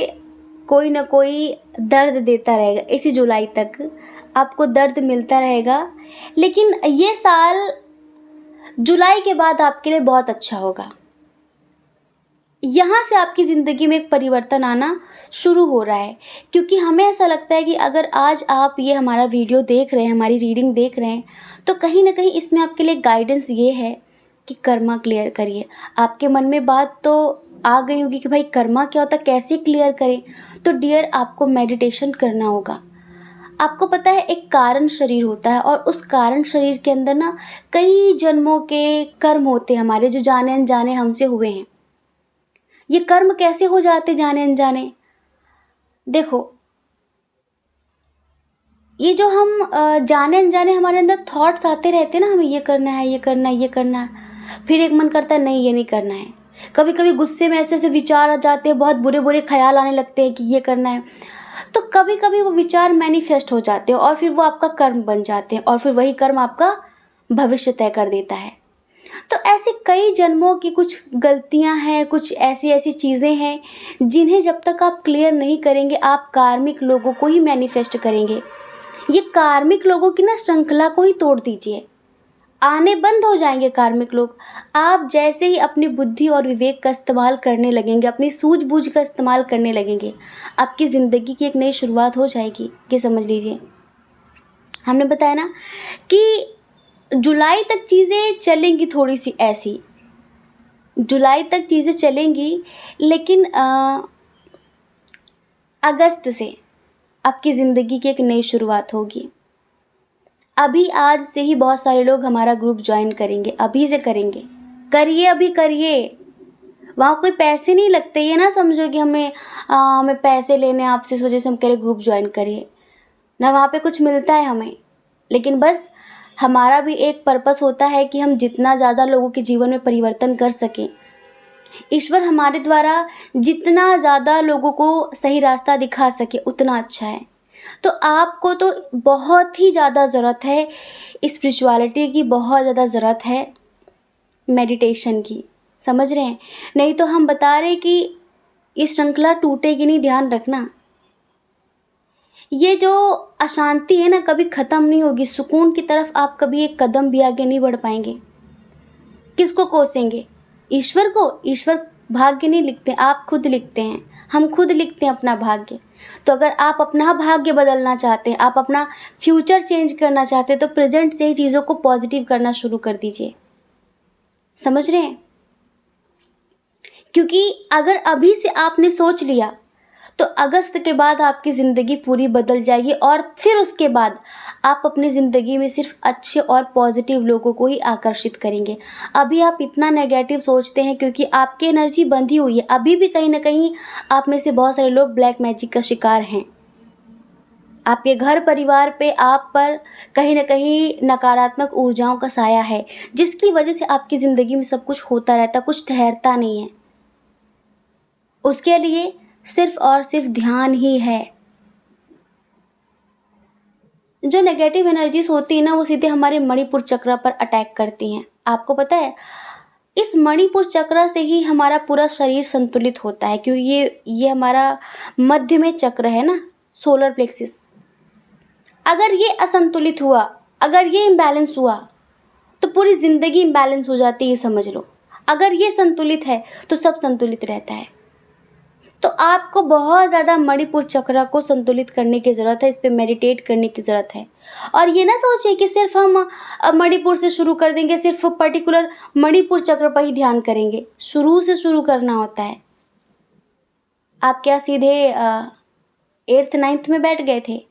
कोई ना कोई दर्द देता रहेगा। इसी जुलाई तक आपको दर्द मिलता रहेगा, लेकिन ये साल जुलाई के बाद आपके लिए बहुत अच्छा होगा। यहाँ से आपकी ज़िंदगी में एक परिवर्तन आना शुरू हो रहा है, क्योंकि हमें ऐसा लगता है कि अगर आज आप ये हमारा वीडियो देख रहे हैं, हमारी रीडिंग देख रहे हैं, तो कहीं ना कहीं इसमें आपके लिए गाइडेंस ये है कि कर्मा क्लियर करिए। आपके मन में बात तो आ गई होगी कि भाई कर्मा क्या होता है, कैसे क्लियर करें। तो डियर, आपको मेडिटेशन करना होगा। आपको पता है, एक कारण शरीर होता है और उस कारण शरीर के अंदर ना कई जन्मों के कर्म होते हैं हमारे, जो जाने अनजाने हमसे हुए हैं। ये कर्म कैसे हो जाते जाने अनजाने? देखो, ये जो हम जाने अनजाने हमारे अंदर थॉट्स आते रहते हैं ना, हमें ये करना है, ये करना है, ये करना है, फिर एक मन करता है नहीं ये नहीं करना है। कभी कभी गुस्से में ऐसे ऐसे विचार आ जाते हैं, बहुत बुरे बुरे ख्याल आने लगते हैं कि ये करना है। तो कभी कभी वो विचार मैनिफेस्ट हो जाते हैं और फिर वो आपका कर्म बन जाते हैं, और फिर वही कर्म आपका भविष्य तय कर देता है। तो ऐसे कई जन्मों की कुछ गलतियां हैं, कुछ ऐसी ऐसी चीज़ें हैं जिन्हें जब तक आप क्लियर नहीं करेंगे, आप कार्मिक लोगों को ही मैनिफेस्ट करेंगे। ये कार्मिक लोगों की ना श्रृंखला को ही तोड़ दीजिए, आने बंद हो जाएंगे कार्मिक लोग। आप जैसे ही अपनी बुद्धि और विवेक का इस्तेमाल करने लगेंगे, अपनी सूझबूझ का इस्तेमाल करने लगेंगे, आपकी ज़िंदगी की एक नई शुरुआत हो जाएगी। ये समझ लीजिए। हमने बताया ना कि जुलाई तक चीज़ें चलेंगी थोड़ी सी ऐसी, जुलाई तक चीज़ें चलेंगी, लेकिन अगस्त से आपकी ज़िंदगी की एक नई शुरुआत होगी। अभी आज से ही बहुत सारे लोग हमारा ग्रुप ज्वाइन करेंगे, अभी से करेंगे। करिए, अभी करिए। वहाँ कोई पैसे नहीं लगते, ये ना समझो कि हमें पैसे लेने आपसे इस वजह से हम कह रहे ग्रुप ज्वाइन करिए ना। वहाँ पे कुछ मिलता है हमें, लेकिन बस हमारा भी एक पर्पस होता है कि हम जितना ज़्यादा लोगों के जीवन में परिवर्तन कर सकें। ईश्वर हमारे द्वारा जितना ज़्यादा लोगों को सही रास्ता दिखा सके उतना अच्छा है। तो आपको तो बहुत ही ज़्यादा ज़रूरत है स्पिरिचुअलिटी की, बहुत ज़्यादा ज़रूरत है मेडिटेशन की। समझ रहे हैं? नहीं तो हम बता रहे कि ये श्रृंखला टूटेगी नहीं, ध्यान रखना। ये जो अशांति है ना, कभी ख़त्म नहीं होगी। सुकून की तरफ आप कभी एक कदम भी आगे नहीं बढ़ पाएंगे। किसको कोसेंगे? ईश्वर को। ईश्वर भाग्य नहीं लिखते, आप खुद लिखते हैं। हम खुद लिखते हैं अपना भाग्य। तो अगर आप अपना भाग्य बदलना चाहते हैं, आप अपना फ्यूचर चेंज करना चाहते हैं, तो प्रेजेंट से ही चीज़ों को पॉजिटिव करना शुरू कर दीजिए। समझ रहे हैं? क्योंकि अगर अभी से आपने सोच लिया तो अगस्त के बाद आपकी ज़िंदगी पूरी बदल जाएगी, और फिर उसके बाद आप अपनी ज़िंदगी में सिर्फ अच्छे और पॉजिटिव लोगों को ही आकर्षित करेंगे। अभी आप इतना नेगेटिव सोचते हैं क्योंकि आपकी एनर्जी बंधी हुई है। अभी भी कहीं ना कहीं आप में से बहुत सारे लोग ब्लैक मैजिक का शिकार हैं। आपके घर परिवार पे आप पर कहीं ना कहीं नकारात्मक ऊर्जाओं का साया है, जिसकी वजह से आपकी ज़िंदगी में सब कुछ होता रहता, कुछ ठहरता नहीं है। उसके लिए सिर्फ और सिर्फ ध्यान ही है। जो नेगेटिव एनर्जीज होती है ना, वो सीधे हमारे मणिपुर चक्र पर अटैक करती हैं। आपको पता है, इस मणिपुर चक्र से ही हमारा पूरा शरीर संतुलित होता है, क्योंकि ये हमारा मध्य में चक्र है ना, सोलर प्लेक्सिस। अगर ये असंतुलित हुआ, अगर ये इम्बैलेंस हुआ तो पूरी ज़िंदगी इम्बैलेंस हो जाती है, ये समझ लो। अगर ये संतुलित है तो सब संतुलित रहता है। तो आपको बहुत ज़्यादा मणिपुर चक्र को संतुलित करने की ज़रूरत है, इस पे मेडिटेट करने की ज़रूरत है। और ये ना सोचिए कि सिर्फ हम मणिपुर से शुरू कर देंगे, सिर्फ पर्टिकुलर मणिपुर चक्र पर ही ध्यान करेंगे। शुरू से शुरू करना होता है। आप क्या सीधे 8th 9th में बैठ गए थे?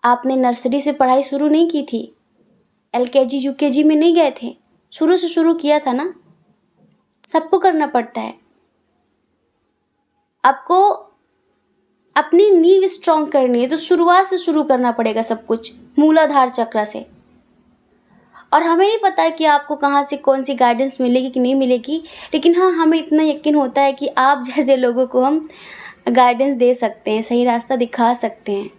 आपने नर्सरी से पढ़ाई शुरू नहीं की थी, LKG UKG में नहीं गए थे, शुरू से शुरू किया था ना। सबको करना पड़ता है। आपको अपनी नींव स्ट्रांग करनी है तो शुरुआत से शुरू करना पड़ेगा सब कुछ, मूलाधार चक्र से। और हमें नहीं पता कि आपको कहाँ से कौन सी गाइडेंस मिलेगी कि नहीं मिलेगी, लेकिन हाँ, हमें इतना यकीन होता है कि आप जैसे लोगों को हम गाइडेंस दे सकते हैं, सही रास्ता दिखा सकते हैं।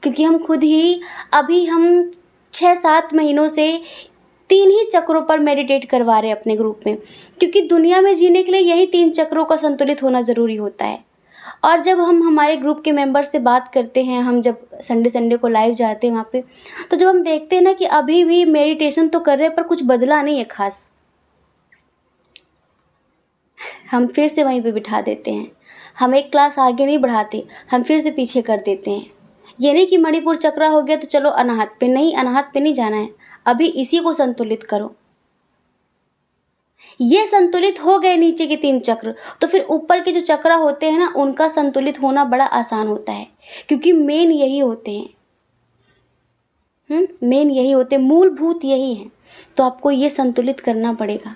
क्योंकि हम खुद ही अभी हम 6-7 महीनों से 3 ही चक्रों पर मेडिटेट करवा रहे हैं अपने ग्रुप में, क्योंकि दुनिया में जीने के लिए यही 3 चक्रों का संतुलित होना ज़रूरी होता है। और जब हम हमारे ग्रुप के मेंबर से बात करते हैं, हम जब संडे को लाइव जाते हैं वहाँ पे, तो जब हम देखते हैं ना कि अभी भी मेडिटेशन तो कर रहे हैं पर कुछ बदला नहीं है ख़ास, हम फिर से वहीं पे बिठा देते हैं। हम एक क्लास आगे नहीं बढ़ाते, हम फिर से पीछे कर देते हैं। ये नहीं कि मणिपुर चक्र हो गया तो चलो अनाहत पे, नहीं, अनाहत पे नहीं जाना है, अभी इसी को संतुलित करो। ये संतुलित हो गए नीचे के 3 चक्र, तो फिर ऊपर के जो चक्र होते हैं ना, उनका संतुलित होना बड़ा आसान होता है, क्योंकि मेन यही होते हैं। मेन यही होते, मूलभूत यही है। तो आपको ये संतुलित करना पड़ेगा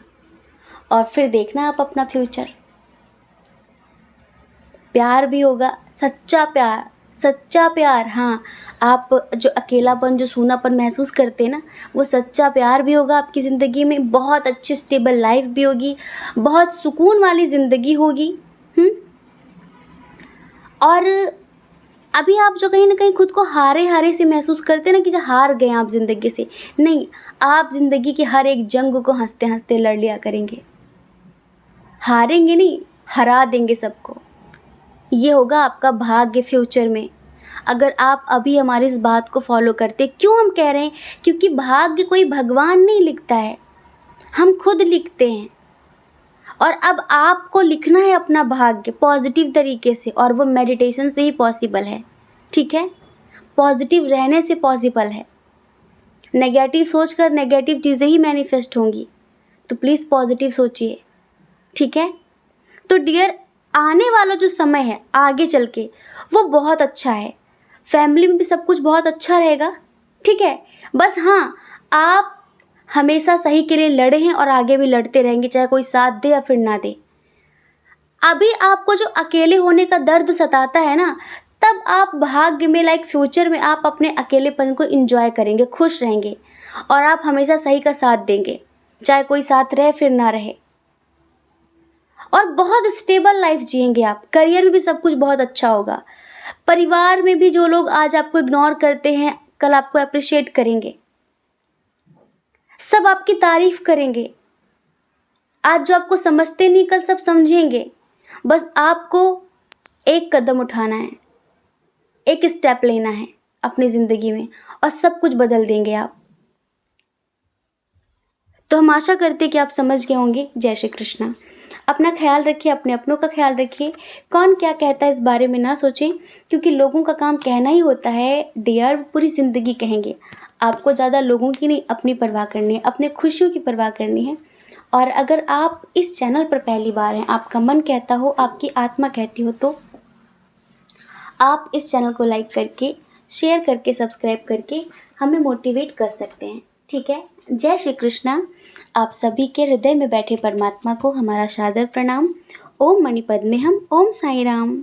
और फिर देखना आप अपना फ्यूचर। प्यार भी होगा, सच्चा प्यार, सच्चा प्यार। हाँ, आप जो अकेलापन, जो सूनापन महसूस करते हैं ना, वो सच्चा प्यार भी होगा आपकी ज़िंदगी में। बहुत अच्छी स्टेबल लाइफ भी होगी, बहुत सुकून वाली ज़िंदगी होगी। और अभी आप जो कहीं ना कहीं खुद को हारे हारे से महसूस करते हैं ना, कि जो हार गए आप ज़िंदगी से, नहीं, आप ज़िंदगी की हर एक जंग को हंसते हंसते लड़ लिया करेंगे। हारेंगे नहीं, हरा देंगे सबको। ये होगा आपका भाग्य फ्यूचर में, अगर आप अभी हमारी इस बात को फॉलो करते। क्यों हम कह रहे हैं? क्योंकि भाग्य कोई भगवान नहीं लिखता है, हम खुद लिखते हैं। और अब आपको लिखना है अपना भाग्य पॉजिटिव तरीके से, और वो मेडिटेशन से ही पॉसिबल है। ठीक है, पॉजिटिव रहने से पॉसिबल है। नेगेटिव सोचकर नेगेटिव चीज़ें ही मैनिफेस्ट होंगी, तो प्लीज़ पॉजिटिव सोचिए। ठीक है, तो डियर, आने वाला जो समय है आगे चल के, वो बहुत अच्छा है। फैमिली में भी सब कुछ बहुत अच्छा रहेगा। ठीक है, बस हाँ, आप हमेशा सही के लिए लड़े हैं और आगे भी लड़ते रहेंगे, चाहे कोई साथ दे या फिर ना दे। अभी आपको जो अकेले होने का दर्द सताता है ना, तब आप भाग्य में, लाइक फ्यूचर में, आप अपने अकेलेपन को एंजॉय करेंगे, खुश रहेंगे, और आप हमेशा सही का साथ देंगे, चाहे कोई साथ रहे फिर ना रहे। और बहुत स्टेबल लाइफ जिएंगे आप। करियर में भी सब कुछ बहुत अच्छा होगा। परिवार में भी जो लोग आज आपको इग्नोर करते हैं, कल आपको अप्रिशिएट करेंगे, सब आपकी तारीफ करेंगे। आज जो आपको समझते नहीं, कल सब समझेंगे। बस आपको एक कदम उठाना है, एक स्टेप लेना है अपनी ज़िंदगी में, और सब कुछ बदल देंगे आप। तो हम आशा करते हैं कि आप समझ गए होंगे। जय श्री कृष्णा। अपना ख्याल रखिए, अपने अपनों का ख्याल रखिए। कौन क्या कहता है इस बारे में ना सोचें, क्योंकि लोगों का काम कहना ही होता है डियर, पूरी ज़िंदगी कहेंगे। आपको ज़्यादा लोगों की नहीं, अपनी परवाह करनी है, अपने खुशियों की परवाह करनी है। और अगर आप इस चैनल पर पहली बार हैं, आपका मन कहता हो, आपकी आत्मा कहती हो, तो आप इस चैनल को लाइक करके, शेयर करके, सब्सक्राइब करके हमें मोटिवेट कर सकते हैं। ठीक है, जय श्री कृष्णा। आप सभी के हृदय में बैठे परमात्मा को हमारा सादर प्रणाम। ओम मणिपद्मे हम, ओम साई राम।